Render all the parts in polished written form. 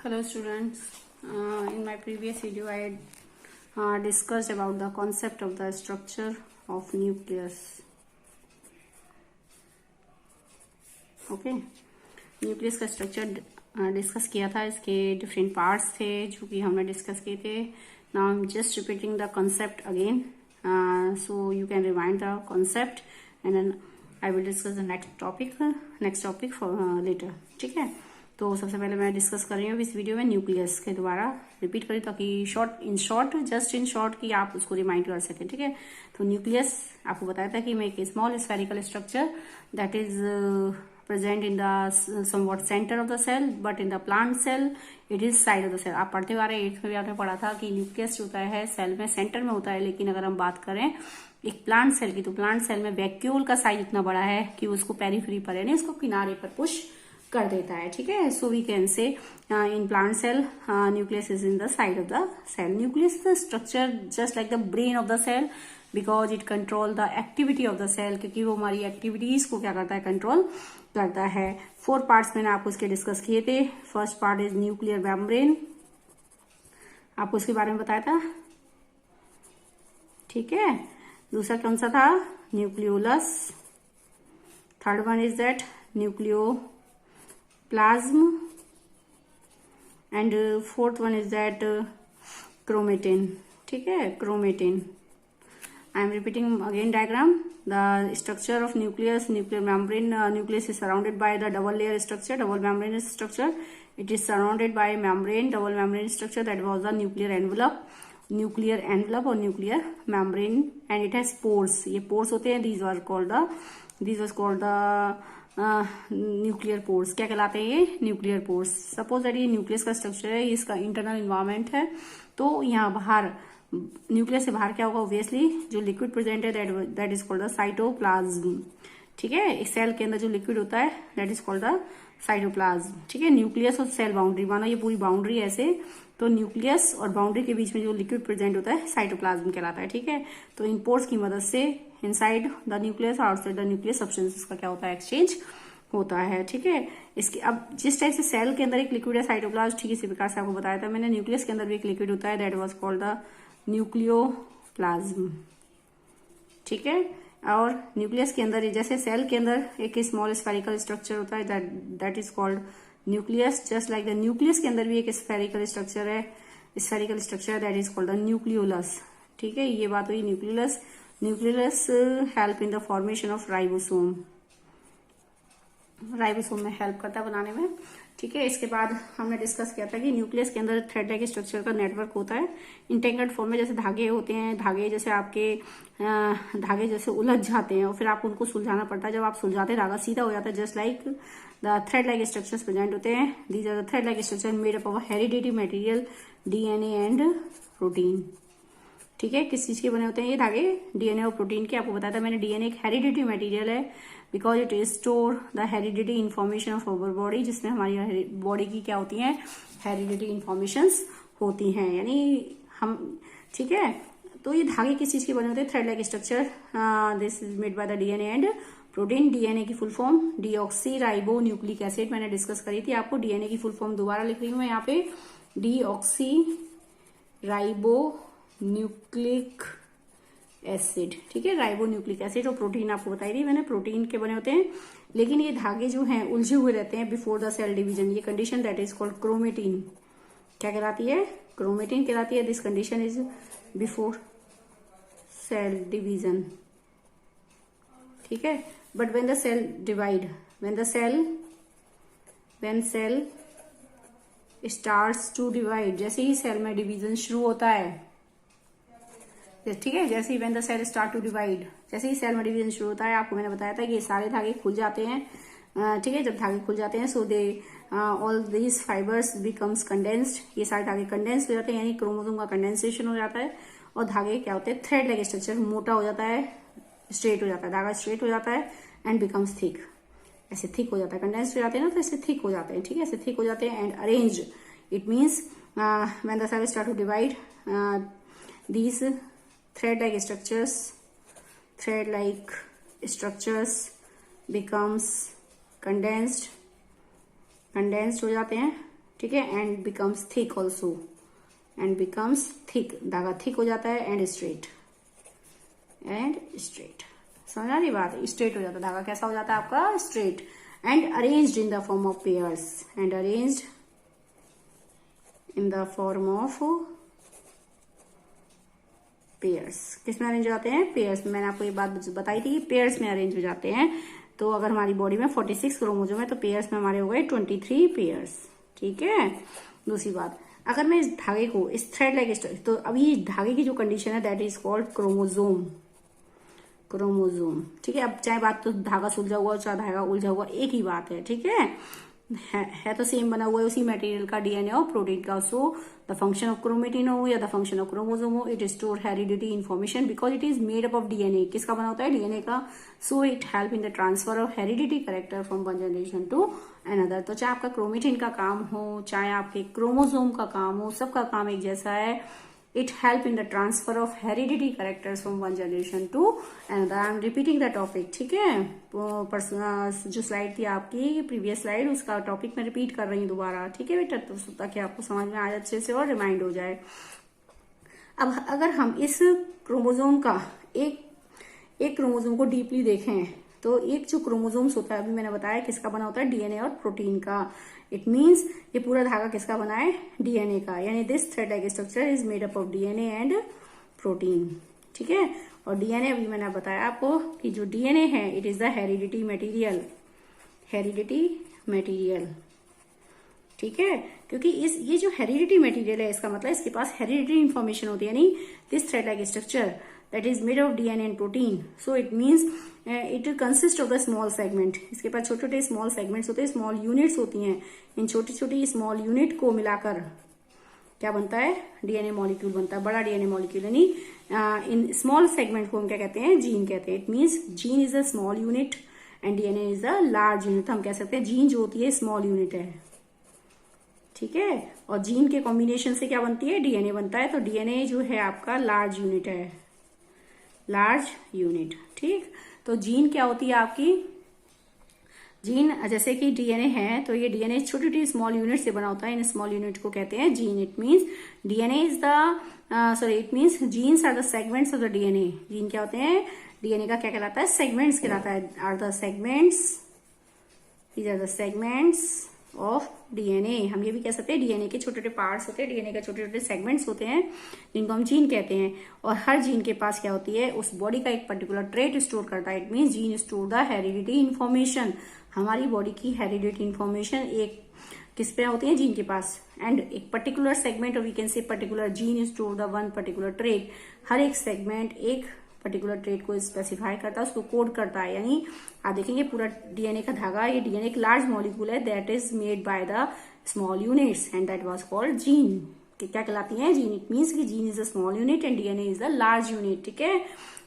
Hello students. In my previous video I had discussed about the concept of the structure of nucleus. Okay, nucleus का structure discuss किया था. इसके different parts थे जो कि हमने डिस्कस किए थे. Now I am just repeating the concept again, so you can remind the concept and then I will discuss the next topic for later. ठीक है, तो सबसे पहले मैं डिस्कस कर रही हूँ इस वीडियो में न्यूक्लियस के द्वारा रिपीट करी ताकि जस्ट इन शॉर्ट कि आप उसको रिमाइंड कर सकें. ठीक है, तो न्यूक्लियस आपको बताया था कि मैं एक small spherical structure that is present in the somewhat centre of the cell, but in the plant cell it is side of the cell. आप पढ़ते हुए 8th में भी आपने पढ़ा था कि न्यूक्लियस होता है सेल में सेंटर में होता है, लेकिन अगर हम बात करें एक प्लांट सेल की तो प्लांट सेल में वैक्यूल का साइज इतना बड़ा है कि उसको पेरीफ्री पर यानी उसको किनारे पर पुश कर देता है. ठीक है, so we can say in plant cell nucleus is in the side of the cell. Nucleus is the structure just like the brain of the cell because it control the activity of the cell, क्योंकि वो हमारी activities को क्या करता है, control करता है. 4 parts मैंने आपको उसके डिस्कस किए थे. First part is nuclear membrane, आपको उसके बारे में बताया था. ठीक है, दूसरा कौन सा था, nucleolus. Third one is that nucleoplasm and fourth one is that chromatin. ठीक है, chromatin. I am repeating again diagram. The structure of nuclear membrane. Nucleus is surrounded by the double layer structure, double membrane structure. It is surrounded by membrane, double membrane structure that was the nuclear envelope or nuclear membrane, and it has pores. ये pores होते हैं. These was called the nuclear pores. क्या कहलाते हैं ये, nuclear pores. Suppose that ये nucleus का structure है, इसका इंटरनल इन्वायरमेंट है, तो यहाँ बाहर न्यूक्लियस से बाहर क्या होगा, ऑब्वियसली जो लिक्विड प्रेजेंट है that is called the cytoplasm. ठीक है, इस सेल के अंदर जो लिक्विड होता है that is called the cytoplasm. ठीक है, न्यूक्लियस और सेल बाउंड्री, मानो ये पूरी बाउंड्री ऐसे, तो न्यूक्लियस और बाउंड्री के बीच में जो लिक्विड प्रेजेंट होता है साइटोप्लाज्म कहलाता है. ठीक है, तो इन पोर्स की मदद से इनसाइड द न्यूक्लियस और आउटसाइड द न्यूक्लियस सब्सटेंसेस का क्या होता है, एक्सचेंज होता है. ठीक है, इसके अब जिस टाइप से सेल के अंदर एक लिक्विड है साइटोप्लाज्म, ठीक इसी प्रकार से आपको बताया था मैंने न्यूक्लियस के अंदर भी एक लिक्विड होता है that was called the nucleoplasm. ठीक है, और न्यूक्लियस के अंदर जैसे सेल के अंदर एक स्मॉल स्फेरिकल स्ट्रक्चर होता है that is called nucleus. Just like the nucleus के अंदर भी एक spherical structure that is called the nucleolus. ठीक है, ये बात हुई nucleolus. Nucleolus help in the formation of ribosome में हेल्प करता है बनाने में. ठीक है, इसके बाद हमने डिस्कस किया था कि न्यूक्लियस के अंदर थ्रेड लाइक स्ट्रक्चर का नेटवर्क होता है इंटेंगल्ड फॉर्म में. जैसे धागे होते हैं, धागे जैसे आपके धागे जैसे उलझ जाते हैं और फिर आपको उनको सुलझाना पड़ता है. जब आप सुलझाते हैं धागा सीधा हो जाता है, just like the thread like structures present होते हैं. These are the thread like structure made up of hereditary material DNA and protein. ठीक है, किस चीज के बने होते हैं ये धागे, डीएनए और प्रोटीन के. आपको बताया था मैंने डीएनए एक हेरिडिटरी मटेरियल है because it store the hereditary information of our body, जिसमें हमारी बॉडी की क्या होती है, हेरिडिटरी इन्फॉर्मेशन होती हैं, यानी हम. ठीक है, तो ये धागे किस चीज के बने होते हैं, thread like structure. This is made by the DNA and protein. DNA की full form deoxyribonucleic acid मैंने डिस्कस करी थी आपको. डीएनए की फुल फॉर्म दोबारा लिख रही हूँ मैं यहाँ पे, डीऑक्सी राइबो न्यूक्लिक एसिड. ठीक है, राइबो न्यूक्लिक एसिड. और प्रोटीन आपको बताई थी मैंने, प्रोटीन के बने होते हैं, लेकिन ये धागे जो हैं उलझे हुए रहते हैं बिफोर द सेल डिवीजन. ये condition that is called chromatin. क्या कहलाती है, क्रोमेटिन कहलाती है. This condition is before cell division. ठीक है, but when the cell divide, when cell starts to divide, जैसे ही सेल में डिवीजन शुरू होता है, ठीक है, जैसे ही when the cell start to divide, जैसे ही सेल में डिवीजन शुरू होता है, आपको मैंने बताया था कि ये सारे धागे खुल जाते हैं. ठीक है, जब धागे खुल जाते हैं so they all these fibres becomes condensed. ये सारे धागे कंडेंस हो जाते हैं, यानी क्रोमोसोम का कंडेंसेशन हो जाता है और धागे क्या होते हैं, थ्रेड लाइक स्ट्रक्चर, मोटा हो जाता है, स्ट्रेट हो जाता है, धागा स्ट्रेट हो जाता है एंड बिकम्स थिक. ऐसे थिक हो जाता है, कंडेंस हो जाते हैं ना, तो ऐसे थिक हो जाते हैं. ठीक है, ऐसे थिक हो जाते हैं and arrange. It means when the cell start to divide these thread-like structures becomes condensed हो जाते हैं. ठीक है, and becomes thick also, and becomes thick, धागा थिक हो जाता है, एंड स्ट्रेट, समझ आ रही बात, स्ट्रेट हो जाता है धागा, कैसा हो जाता है आपका, straight, and arranged in the form of pairs, and arranged in the form of pairs. किस में अरेंज हो जाते हैं, पेयर्स में। मैंने आपको ये बात बताई थी कि पेयर्स में अरेंज हो जाते हैं। तो अगर हमारी बॉडी में 46 क्रोमोसोम है तो पेयर्स में हमारे हो गए 23 पेयर्स, ठीक है। दूसरी बात, अगर मैं इस धागे को इस थ्रेड लाइक स्ट्रक्चर, तो अभी धागे की जो कंडीशन है दैट इज कॉल्ड क्रोमोसोम, ठीक है। अब चाहे बात तो धागा सुलझा हुआ चाहे धागा उलझा हुआ, एक ही बात है, ठीक है तो सेम बना हुआ है उसी मटेरियल का, डीएनए और प्रोटीन का। So the function of chromatin हो या द फंक्शन ऑफ क्रोमोसोम हो, it store heredity information because it is made up of DNA. किसका बना होता है, डीएनए का। So it help in the transfer of heredity character from one generation to another. तो चाहे आपका क्रोमेटिन का काम हो चाहे आपके क्रोमोसोम का काम हो, सबका काम एक जैसा है। It help in the transfer of hereditary characters from one generation to another. I am repeating the topic, ठीक है। जो स्लाइड थी आपकी प्रीवियस स्लाइड, उसका टॉपिक मैं रिपीट कर रही हूँ दोबारा, ठीक है बेटा, तो ताकि आपको समझ में आए अच्छे से और रिमाइंड हो जाए। अब अगर हम इस क्रोमोसोम का एक क्रोमोसोम को डीपली देखें तो एक जो क्रोमोसोम्स होता है, अभी मैंने बताया किसका बना होता है, डीएनए और प्रोटीन का। इट मीन्स ये पूरा धागा किसका बना है, डीएनए का, यानी this thread like structure is made up of DNA and protein, ठीक है। और डीएनए अभी मैंने बताया आपको कि जो डीएनए है it is the heredity material, ठीक है। क्योंकि ये जो हेरिडिटी मटेरियल है, इसका मतलब इसके पास हेरिडिटी इंफॉर्मेशन होती है, यानी this thread like structure that is made of DNA and protein. So it means it consists of the small segment. इसके पास छोटे छोटे स्मॉल सेगमेंट्स होते हैं, स्मॉल यूनिट्स होती हैं। इन छोटी छोटी स्मॉल यूनिट को मिलाकर क्या बनता है, डीएनए मॉलिक्यूल बनता है, बड़ा डीएनए मॉलिक्यूल। यानी इन स्मॉल सेगमेंट को हम क्या कहते हैं, जीन कहते हैं। It means gene is a small unit and DNA is a large unit. हम कह सकते हैं जीन जो होती है स्मॉल यूनिट है, ठीक है। और जीन के कॉम्बिनेशन से क्या बनती है, डीएनए बनता है। तो डीएनए जो है आपका लार्ज यूनिट है, लार्ज यूनिट, ठीक। तो जीन क्या होती है आपकी, जीन जैसे कि डीएनए है तो ये डीएनए छोटी छोटी स्मॉल यूनिट से बना होता है। इन स्मॉल यूनिट को कहते हैं gene. It means DNA is the it means genes are the segments of the DNA. Gene क्या होते हैं, डीएनए का क्या कहलाता है, सेगमेंट्स कहलाता है। Are the segments, these are the segments of DNA. हम ये भी कह सकते हैं डीएनए के छोटे छोटे पार्ट्स होते हैं, डीएनए के छोटे छोटे सेगमेंट्स होते हैं जिनको हम जीन कहते हैं। और हर जीन के पास क्या होती है, उस बॉडी का एक पर्टिकुलर ट्रेट स्टोर करता है। It means gene store the heredity information. हमारी बॉडी की हेरिडिटी इन्फॉर्मेशन एक किस पे होती है, जीन के पास। एंड एक पर्टिकुलर सेगमेंट, और we can say particular gene store the one particular trait. हर एक सेगमेंट एक पर्टिकुलर ट्रेट को स्पेसिफाई करता है, उसको कोड करता है। यानी आप देखेंगे पूरा डीएनए का धागा, ये डीएनए एक लार्ज मॉलिक्यूल है that is made by the small units and that was called gene. क्या कहलाती है, जीन। इट मीन्स कि gene is a small unit and DNA is the large unit, ठीक है।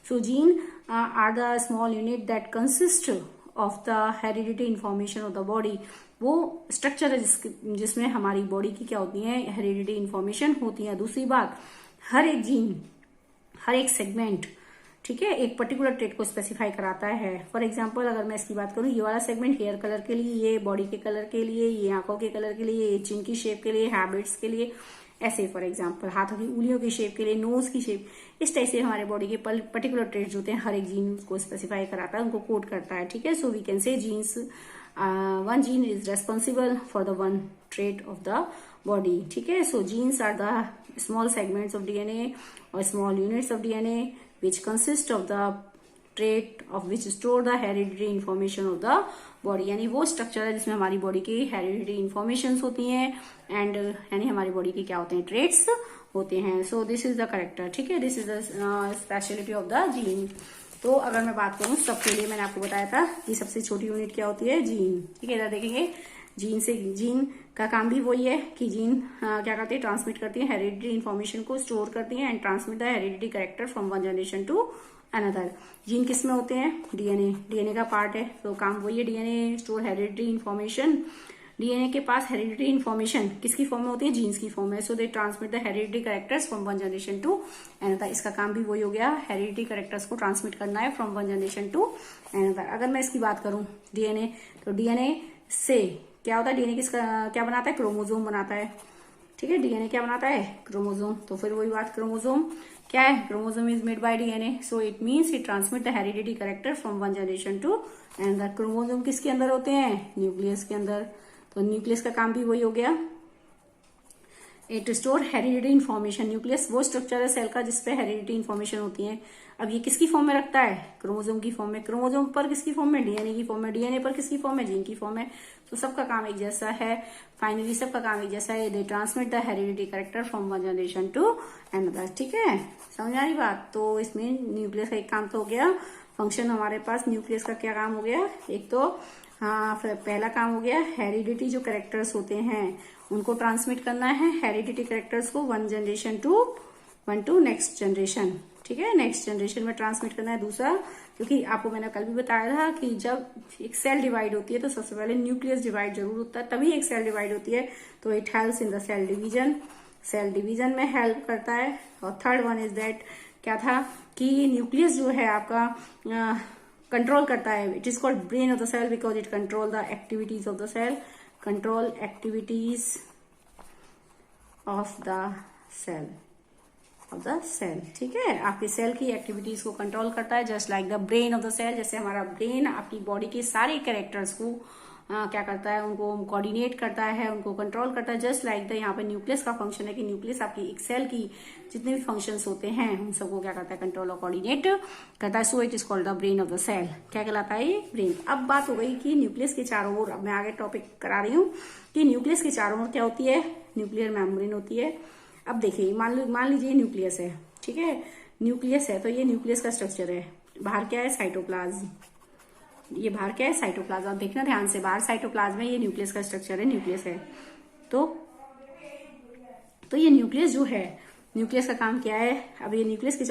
So gene are the small unit that consist of the heredity information of the body. वो structure है जिसमें हमारी बॉडी की क्या होती है, हेरिडिटी इंफॉर्मेशन होती है। दूसरी बात, हर एक जीन, हर एक सेगमेंट, ठीक है, एक पर्टिकुलर ट्रेट को स्पेसिफाई कराता है। फॉर एग्जाम्पल अगर मैं इसकी बात करूं, ये वाला सेगमेंट हेयर कलर के लिए, ये बॉडी के कलर के लिए, ये आंखों के कलर के लिए, ये चिन की शेप के लिए, हैबिट्स के लिए, ऐसे फॉर एग्जाम्पल हाथों की उंगलियों की शेप के लिए, नोज की शेप, इस टाइप से हमारे बॉडी के पर्टिकुलर ट्रेट्स होते हैं, हर एक जीन को स्पेसिफाई कराता है, उनको कोड करता है, ठीक है। So we can say genes, one gene is responsible for the one trait of the body, ठीक है। So genes are the small segments of DNA और small units of DNA which consist of the trait of which store the hereditary information of the body। यानी वो structure है जिसमें हमारी body की hereditary information होती हैं एंड यानी हमारी बॉडी के क्या होते हैं, ट्रेट्स होते हैं। So this is the character, ठीक है, this is the speciality of the gene. तो अगर मैं बात करूं सबके लिए, मैंने आपको बताया था कि सबसे छोटी यूनिट क्या होती है, जीन, ठीक है। इधर देखेंगे जीन का काम भी वही है कि जीन क्या करती है, ट्रांसमिट करती है, हेरिडिटरी इन्फॉर्मेशन को स्टोर करती है and transmit the hereditary character from one generation to another. Gene किस में होते हैं, डीएनए का पार्ट है, तो काम वही है, DNA store hereditary information. DNA के पास हेरिडिटरी इन्फॉर्मेशन किसकी फॉर्म में होती है, जीन्स की फॉर्म में। So they transmit the hereditary characters from one generation to another. इसका काम भी वही हो गया, हेरिडिटरी कैरेक्टर्स को ट्रांसमिट करना है from one generation to another. अगर मैं इसकी बात करूं डीएनए, तो डीएनए से क्या होता है डीएनए किसका क्या बनाता है, क्रोमोजोम बनाता है, ठीक है। डीएनए क्या बनाता है, क्रोमोजोम। तो फिर वही बात, क्रोमोजोम क्या है, chromosome is made by DNA, so it means it transmit the heredity character from one generation to and the chromosome किसके अंदर होते हैं, न्यूक्लियस के अंदर। तो न्यूक्लियस का काम भी वही हो गया, it store heredity information. Nucleus वो स्ट्रक्चर है सेल का जिसपे हेरिडिटी इन्फॉर्मेशन होती है। अब ये किसकी फॉर्म में रखता है, क्रोमोजोम की फॉर्म में। क्रोमोजोम पर किसकी फॉर्म में, डीएनए की फॉर्म में। डीएनए पर किसकी फॉर्म में, जीन की फॉर्म में। तो सबका काम एक जैसा है, फाइनली सबका काम एक जैसा है, they transmit the heredity character from one generation to another, ठीक है। समझ आ रही बात। तो इसमें न्यूक्लियस का एक काम तो हो गया, फंक्शन हमारे पास न्यूक्लियस का क्या काम हो गया, एक तो हाँ पहला काम हो गया हेरिडिटी जो कैरेक्टर्स होते हैं उनको ट्रांसमिट करना है, हेरिडिटी कैरेक्टर्स को वन टू नेक्स्ट जनरेशन, ठीक है, नेक्स्ट जनरेशन में ट्रांसमिट करना है। दूसरा, क्योंकि आपको मैंने कल भी बताया था कि जब एक सेल डिवाइड होती है तो सबसे पहले न्यूक्लियस डिवाइड जरूर होता है, तभी एक सेल डिवाइड होती है। तो it helps in the cell division में हेल्प करता है। और थर्ड वन इज दैट, क्या था कि न्यूक्लियस जो है आपका कंट्रोल करता है, it is called brain of the cell because it control the activities of the cell, control activities of the cell, ठीक है। आपके सेल की एक्टिविटीज को कंट्रोल करता है, just like the brain of the cell. जैसे हमारा ब्रेन आपकी बॉडी के सारे कैरेक्टर्स को क्या करता है, उनको कोऑर्डिनेट करता है, उनको कंट्रोल करता है, जस्ट लाइक द यहाँ पे न्यूक्लियस का फंक्शन है कि न्यूक्लियस आपकी एक सेल की जितने भी फंक्शंस होते हैं उन सबको क्या करता है, कंट्रोल और कोऑर्डिनेट करता है। So it is called the brain of the cell. क्या कहलाता है ये, ब्रेन। अब बात हो गई कि न्यूक्लियस के चारों ओर, अब मैं आगे टॉपिक करा रही हूँ कि न्यूक्लियस के चारों ओर क्या होती है, न्यूक्लियर मेम्ब्रेन होती है। अब देखिए मान लीजिए न्यूक्लियस है, ठीक है, न्यूक्लियस है तो ये न्यूक्लियस का स्ट्रक्चर है। बाहर क्या है, साइटोप्लाज्म। ये बाहर क्या है, साइटोप्लाज्म। आप देखना ध्यान से, बाहर साइटोप्लाज्म है, ये न्यूक्लियस का स्ट्रक्चर है, न्यूक्लियस है। तो ये न्यूक्लियस जो है, न्यूक्लियस का काम क्या है, अब ये न्यूक्लियस के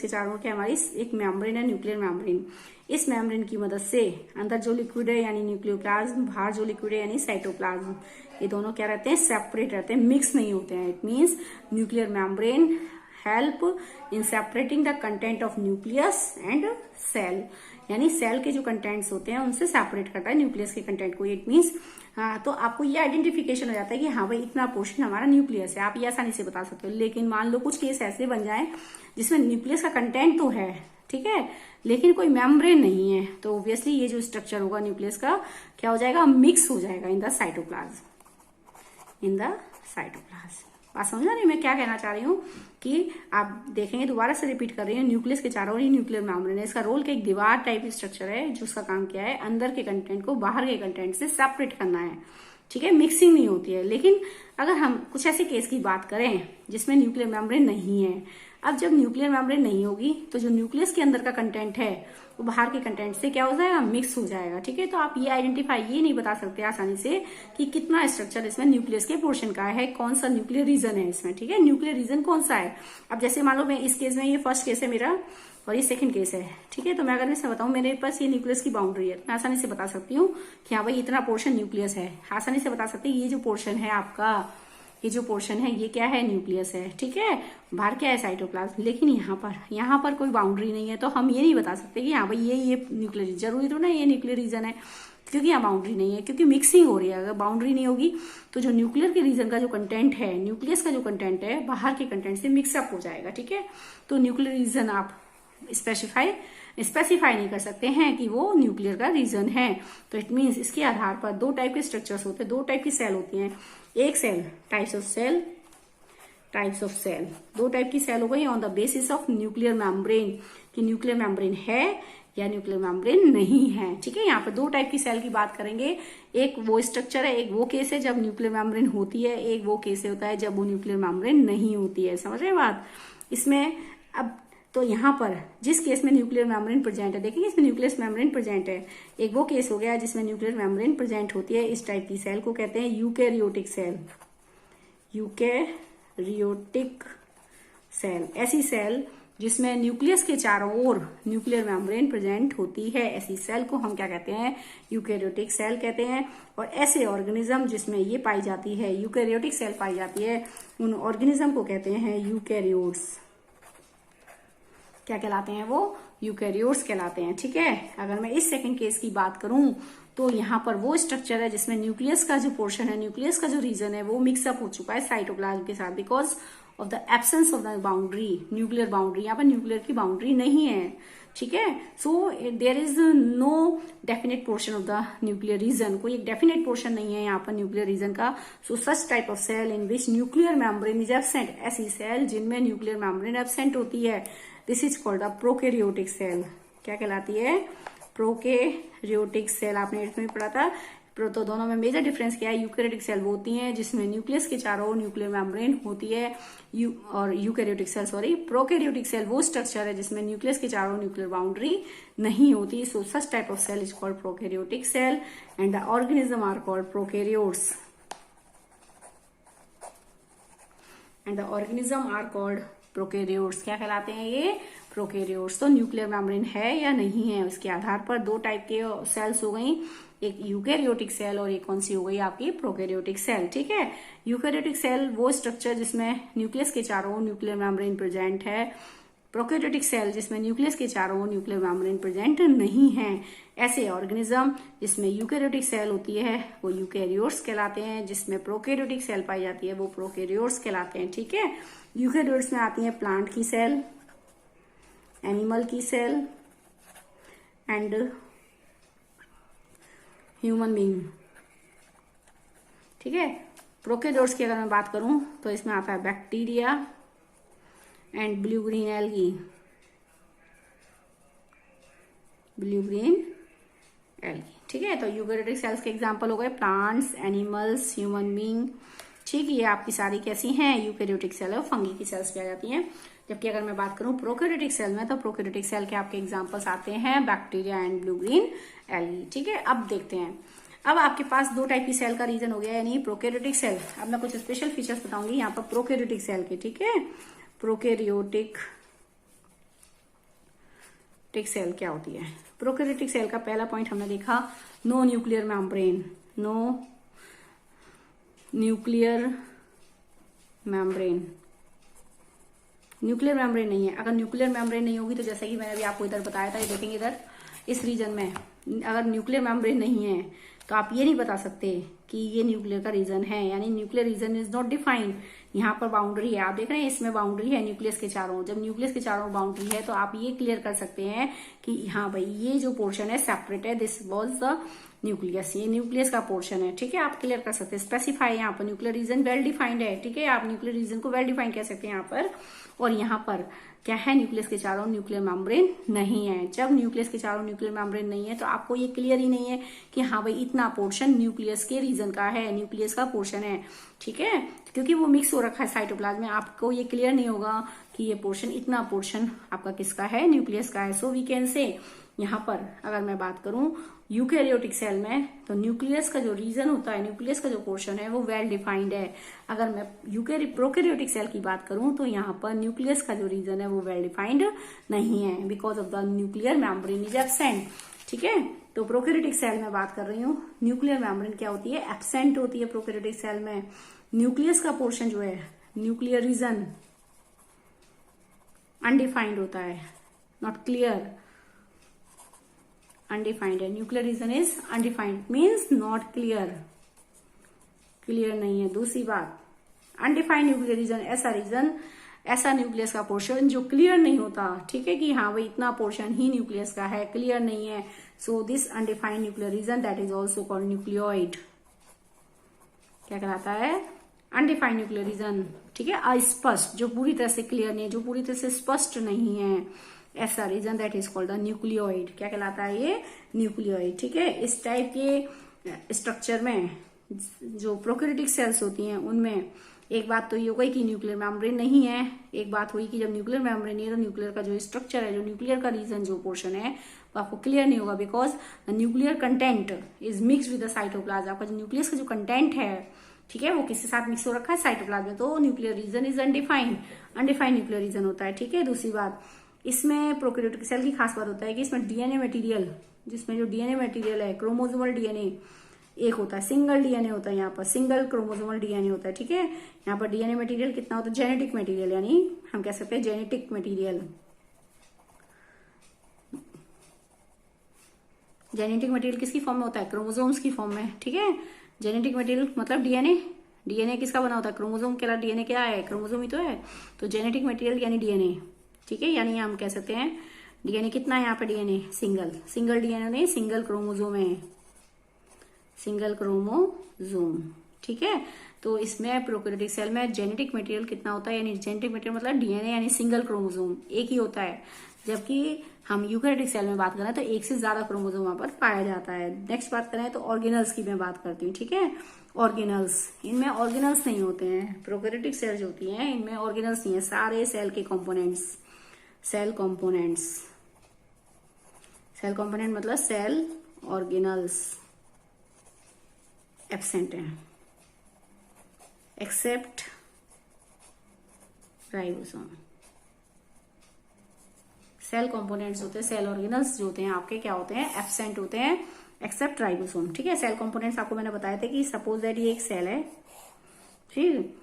चारों क्या हमारी एक मेम्ब्रेन है, न्यूक्लियर मेम्ब्रेन। इस मेम्ब्रेन की मदद से अंदर जो लिक्विड है यानी न्यूक्लियोप्लाज्म, बाहर जो लिक्विड है यानी साइटोप्लाज्म, ये दोनों क्या रहते हैं, सेपरेट रहते हैं, मिक्स नहीं होते हैं। It means nuclear membrane help in separating the content of nucleus and cell, यानी सेल के जो कंटेंट्स होते हैं उनसे सेपरेट करता है न्यूक्लियस के कंटेंट को। इट मीन्स तो आपको ये आइडेंटिफिकेशन हो जाता है कि हाँ भाई इतना पोर्शन हमारा न्यूक्लियस है, आप ये आसानी से बता सकते हो। लेकिन मान लो कुछ केस ऐसे बन जाए जिसमें न्यूक्लियस का कंटेंट तो है, ठीक है, लेकिन कोई मेम्ब्रेन नहीं है, तो ऑब्वियसली ये जो स्ट्रक्चर होगा न्यूक्लियस का क्या हो जाएगा, मिक्स हो जाएगा इन द साइटोप्लाज्म। बात समझ रहे, मैं क्या कहना चाह रही हूँ कि आप देखेंगे, दोबारा से रिपीट कर रही हूँ, न्यूक्लियस के चारों ओर न्यूक्लियर मेम्ब्रेन है। इसका रोल क्या, एक दीवार टाइप स्ट्रक्चर है जो उसका काम क्या है, अंदर के कंटेंट को बाहर के कंटेंट से सेपरेट करना है, ठीक है, मिक्सिंग नहीं होती है। लेकिन अगर हम कुछ ऐसे केस की बात करें जिसमें न्यूक्लियर मेम्ब्रेन नहीं है, अब जब न्यूक्लियर मेम्ब्रेन नहीं होगी तो जो न्यूक्लियस के अंदर का कंटेंट है वो बाहर के कंटेंट से क्या हो जाएगा, मिक्स हो जाएगा, ठीक है। तो आप ये आइडेंटिफाई ये नहीं बता सकते आसानी से कि कितना स्ट्रक्चर इसमें न्यूक्लियस के पोर्शन का है, कौन सा न्यूक्लियर रीजन है इसमें, ठीक है, न्यूक्लियर रीजन कौन सा है। अब जैसे मान लो मैं इस केस में, ये फर्स्ट केस है मेरा और ये सेकंड केस है, ठीक है, तो मैं अगर इसमें बताऊं मेरे पास ये न्यूक्लियस की बाउंड्री है, मैं आसानी से बता सकती हूँ कि हाँ भाई इतना पोर्शन न्यूक्लियस है, आसानी से बता सकते हैं ये जो पोर्शन है आपका, ये जो पोर्शन है ये क्या है, न्यूक्लियस है, ठीक है, बाहर क्या है, साइटोप्लाज्म। लेकिन यहाँ पर कोई बाउंड्री नहीं है, तो हम ये नहीं बता सकते कि हाँ भाई ये न्यूक्लियर, जरूरी तो ना ये न्यूक्लियर रीजन है, क्योंकि यहाँ बाउंड्री नहीं है, क्योंकि मिक्सिंग हो रही है। अगर बाउंड्री नहीं होगी तो जो न्यूक्लियर के रीजन का जो कंटेंट है, न्यूक्लियस का जो कंटेंट है बाहर के कंटेंट से मिक्सअप हो जाएगा, ठीक है। तो न्यूक्लियर रीजन आप स्पेसिफाई नहीं कर सकते हैं कि वो न्यूक्लियर का रीजन है। तो इट मीन्स इसके आधार पर दो टाइप के स्ट्रक्चर्स होते हैं, दो टाइप की सेल होती हैं। एक सेल, टाइप्स ऑफ सेल, दो टाइप की सेल हो गई on the basis of nuclear membrane, कि न्यूक्लियर मेम्ब्रेन है या न्यूक्लियर मेम्ब्रेन नहीं है, ठीक है। यहाँ पे दो टाइप की सेल की बात करेंगे, एक वो स्ट्रक्चर है, एक वो केस है जब न्यूक्लियर मेम्ब्रेन होती है, एक वो केस होता है जब वो न्यूक्लियर मेम्ब्रेन नहीं होती है। समझ रहे बात इसमें। अब तो यहाँ पर जिस केस में न्यूक्लियर मेम्ब्रेन प्रेजेंट है, देखिए इसमें न्यूक्लियस मेम्ब्रेन प्रेजेंट है, एक वो केस हो गया जिसमें न्यूक्लियर मेम्ब्रेन प्रेजेंट होती है। इस टाइप की सेल को कहते हैं यूकैरियोटिक सेल, ऐसी सेल जिसमें न्यूक्लियस के चारों ओर न्यूक्लियर मेम्ब्रेन प्रेजेंट होती है, ऐसी सेल को हम क्या कहते हैं, यूकैरियोटिक सेल कहते हैं। और ऐसे ऑर्गेनिज्म जिसमें ये पाई जाती है, यूकैरियोटिक सेल पाई जाती है, उन ऑर्गेनिज्म को कहते हैं यूकैरियोट्स। क्या कहलाते हैं वो, यूकैरियोट्स कहलाते हैं, ठीक है। अगर मैं इस सेकंड केस की बात करूं तो यहाँ पर वो स्ट्रक्चर है जिसमें न्यूक्लियस का जो पोर्शन है, न्यूक्लियस का जो रीजन है वो मिक्सअप हो चुका है साइटोप्लाज्म के साथ because of the absence of the boundary, nuclear boundary. यहाँ पर न्यूक्लियर की बाउंड्री नहीं है, ठीक है। So there is no definite portion of the nuclear region, कोई एक डेफिनेट पोर्शन नहीं है यहाँ पर न्यूक्लियर रीजन का। So such type of cell in which nuclear membrane is absent, ऐसी सेल जिनमें न्यूक्लियर मेम्ब्रेन एब्सेंट होती है, this is called a prokaryotic cell. क्या कहलाती है? Prokaryotic cell. आपने 8th में पढ़ा था। तो दोनों में मेजर डिफरेंस क्या है? यूकैरियोटिक सेल वो होती हैं जिसमें न्यूक्लियस के चारों ओर न्यूक्लियर मेम्ब्रेन होती है, और यूकैरियोटिक सेल प्रोकैरियोटिक सेल वो स्ट्रक्चर है जिसमें न्यूक्लियस के चारों न्यूक्लियर बाउंड्री नहीं होती। So such type of cell is called prokaryotic cell and the organism are called prokaryotes and the organism are called prokaryotes. क्या कहलाते हैं ये? प्रोकैरियोट्स। तो न्यूक्लियर मेम्ब्रेन है या नहीं है, उसके आधार पर दो टाइप के सेल्स हो गई, एक यूकैरियोटिक सेल और एक कौन सी हो गई आपकी? प्रोकैरियोटिक सेल, ठीक है। यूकैरियोटिक सेल वो स्ट्रक्चर जिसमें न्यूक्लियस के चारों ओर न्यूक्लियर मेम्ब्रेन प्रेजेंट है, प्रोकैरियोटिक सेल जिसमें न्यूक्लियस के चारों ओर न्यूक्लियर मेम्ब्रेन प्रेजेंट नहीं है। ऐसे ऑर्गेनिज्म जिसमें यूकैरियोटिक सेल होती है वो यूकैरियोट्स कहलाते हैं, जिसमें प्रोकैरियोटिक सेल पाई जाती है वो प्रोकैरियोट्स कहलाते हैं, ठीक है। यूकैरियोट्स में आती है प्लांट की सेल, एनिमल की सेल एंड ह्यूमन बीइंग, ठीक है। प्रोकैरियोट्स की अगर मैं बात करूं तो इसमें आता है bacteria and blue green algae, ठीक है। तो यूकैरियोटिक सेल्स के एग्जांपल हो गए प्लांट्स, एनिमल्स, ह्यूमन बीइंग, ठीक है। ये आपकी सारी कैसी हैं? यूकैरियोटिक सेल है, फंगी की सेल्स भी आ जाती हैं। जबकि अगर मैं बात करूं प्रोकैरियोटिक सेल में, तो प्रोकैरियोटिक सेल के आपके एग्जांपल्स आते हैं bacteria and blue green algae, ठीक है। अब देखते हैं, अब आपके पास दो टाइप की सेल का रीजन हो गया, यानी प्रोकैरियोटिक सेल। अब मैं कुछ स्पेशल फीचर्स बताऊंगी यहाँ पर प्रोकैरियोटिक सेल के, ठीक है। प्रोकैरियोटिक सेल क्या होती है? प्रोकैरियोटिक सेल का पहला पॉइंट हमने देखा, no nuclear membrane, no nuclear membrane, nuclear membrane नहीं है। अगर न्यूक्लियर मेम्ब्रेन नहीं होगी तो जैसे कि मैंने अभी आपको इधर बताया था, ये देखेंगे इधर इस रीजन में अगर न्यूक्लियर मेम्ब्रेन नहीं है तो आप ये नहीं बता सकते कि ये न्यूक्लियर का रीजन है, यानी nuclear region is not defined. यहाँ पर बाउंड्री है, आप देख रहे हैं इसमें बाउंड्री है न्यूक्लियस के चारों। जब न्यूक्लियस के चारों बाउंड्री है तो आप ये क्लियर कर सकते हैं कि हाँ भाई ये जो पोर्शन है सेपरेट है, दिस वॉज द न्यूक्लियस, ये न्यूक्लियस का पोर्शन है, ठीक है। आप क्लियर कर सकते हैं, स्पेसिफाई यहाँ पर न्यूक्लियर रीजन वेल डिफाइंड है, ठीक है। आप न्यूक्लियर रीजन को वेल डिफाइंड कह सकते हैं यहाँ पर। और यहाँ पर क्या है? न्यूक्लियस के चारों न्यूक्लियर मेम्ब्रेन नहीं है। जब न्यूक्लियस के चारों न्यूक्लियर मेम्ब्रेन नहीं है तो आपको ये क्लियर ही नहीं है कि हाँ भाई इतना पोर्शन न्यूक्लियस के रीजन का है, न्यूक्लियस का पोर्शन है, ठीक है। क्योंकि वो मिक्स हो रखा है साइटोप्लाज्म में, आपको ये क्लियर नहीं होगा कि ये पोर्शन, इतना पोर्शन आपका किसका है? न्यूक्लियस का है। सो वी कैन से यहाँ पर अगर मैं बात करूं यूकैरियोटिक सेल में, तो न्यूक्लियस का जो रीजन होता है, न्यूक्लियस का जो पोर्शन है वो वेल डिफाइंड है। अगर मैं प्रोकैरियोटिक सेल की बात करूं तो यहाँ पर न्यूक्लियस का जो रीजन है वो वेल डिफाइंड नहीं है, because of the nuclear membrane is absent, ठीक है। तो प्रोकैरियोटिक सेल में बात कर रही हूँ, न्यूक्लियर मेम्ब्रेन क्या होती है? एब्सेंट होती है प्रोकैरियोटिक सेल में। न्यूक्लियस का पोर्शन जो है, न्यूक्लियर रीजन अनडिफाइंड होता है, नॉट क्लियर, अनडिफाइंड है। Nuclear region is undefined means not clear, clear नहीं है। दूसरी बात, अनडिफाइंड न्यूक्लियर रीजन ऐसा रीजन, ऐसा न्यूक्लियस का पोर्शन जो क्लियर नहीं होता, ठीक है, कि हाँ भाई इतना पोर्शन ही न्यूक्लियस का है, क्लियर नहीं है। So this undefined nuclear region that is also called nucleoid. क्या कहलाता है? अनडिफाइंड न्यूक्लियर रीजन, ठीक है। अस्पष्ट, जो पूरी तरह से क्लियर नहीं है, जो पूरी तरह से स्पष्ट नहीं है, ऐसा region that is called the nucleoid. क्या कहलाता है ये? न्यूक्लियोइड, ठीक है। इस टाइप के स्ट्रक्चर में जो प्रोकैरियोटिक सेल्स होती हैं उनमें एक बात तो ये हो गई कि न्यूक्लियर मेम्ब्रेन नहीं है, एक बात हुई कि जब न्यूक्लियर मेम्ब्रेन नहीं है तो न्यूक्लियर का जो स्ट्रक्चर है, जो न्यूक्लियर का रीजन, जो पोर्शन है वो आपको क्लियर नहीं होगा, because the nuclear content is mix with the cytoplasm. आपका जो न्यूक्लियस का जो कंटेंट है, ठीक है, वो किसके साथ मिक्स हो रखा है? साइटोप्लाज्म में। तो nuclear region is undefined, undefined nuclear region होता है, ठीक है। दूसरी बात, इसमें प्रोकैरियोटिक सेल की खास बात होता है कि इसमें डीएनए मटेरियल, जिसमें जो डीएनए मटेरियल है, क्रोमोसोमल डीएनए एक होता है, सिंगल डीएनए होता है, यहाँ पर सिंगल क्रोमोसोमल डीएनए होता है, ठीक है। यहाँ पर डीएनए मटेरियल कितना होता है? जेनेटिक मटेरियल, यानी हम कह सकते हैं जेनेटिक मटेरियल, जेनेटिक मटेरियल किसकी फॉर्म में होता है? क्रोमोसोम्स की फॉर्म में, ठीक है। जेनेटिक मटेरियल मतलब डीएनए। डीएनए किसका बना होता है? क्रोमोसोम के अलावा डीएनए क्या है? क्रोमोसोम ही तो है। तो जेनेटिक मटेरियल यानी डीएनए, ठीक है। यानी हम कह सकते हैं डीएनए कितना है यहाँ पे? डीएनए सिंगल डीएनए नहीं, सिंगल क्रोमोसोम है, सिंगल क्रोमोसोम, ठीक है। तो इसमें प्रोकैरियोटिक सेल में जेनेटिक मटेरियल कितना होता है? यानी जेनेटिक मटेरियल मतलब डीएनए यानी सिंगल क्रोमोसोम एक ही होता है। जबकि हम यूकैरियोटिक सेल में बात करें तो एक से ज्यादा क्रोमोसोम वहां पर पाया जाता है। नेक्स्ट बात करें तो ऑर्गेनल्स की मैं बात करती हूँ, ठीक है। ऑर्गेनल्स, इनमें ऑर्गेनल्स नहीं होते हैं। प्रोकैरियोटिक सेल जो होती हैं इनमें ऑर्गेनल्स नहीं है। सारे सेल के components, cell components, cell component मतलब सेल ऑर्गेनल्स एब्सेंट है, एक्सेप्ट राइबोसोम। सेल कंपोनेंट्स होते हैं, सेल ऑर्गेनल्स जो होते हैं आपके क्या होते हैं? एब्सेंट होते हैं, एक्सेप्ट राइबोसोम, ठीक है। सेल कंपोनेंट्स आपको मैंने बताया था कि सपोज दैट ये एक सेल है, ठीक,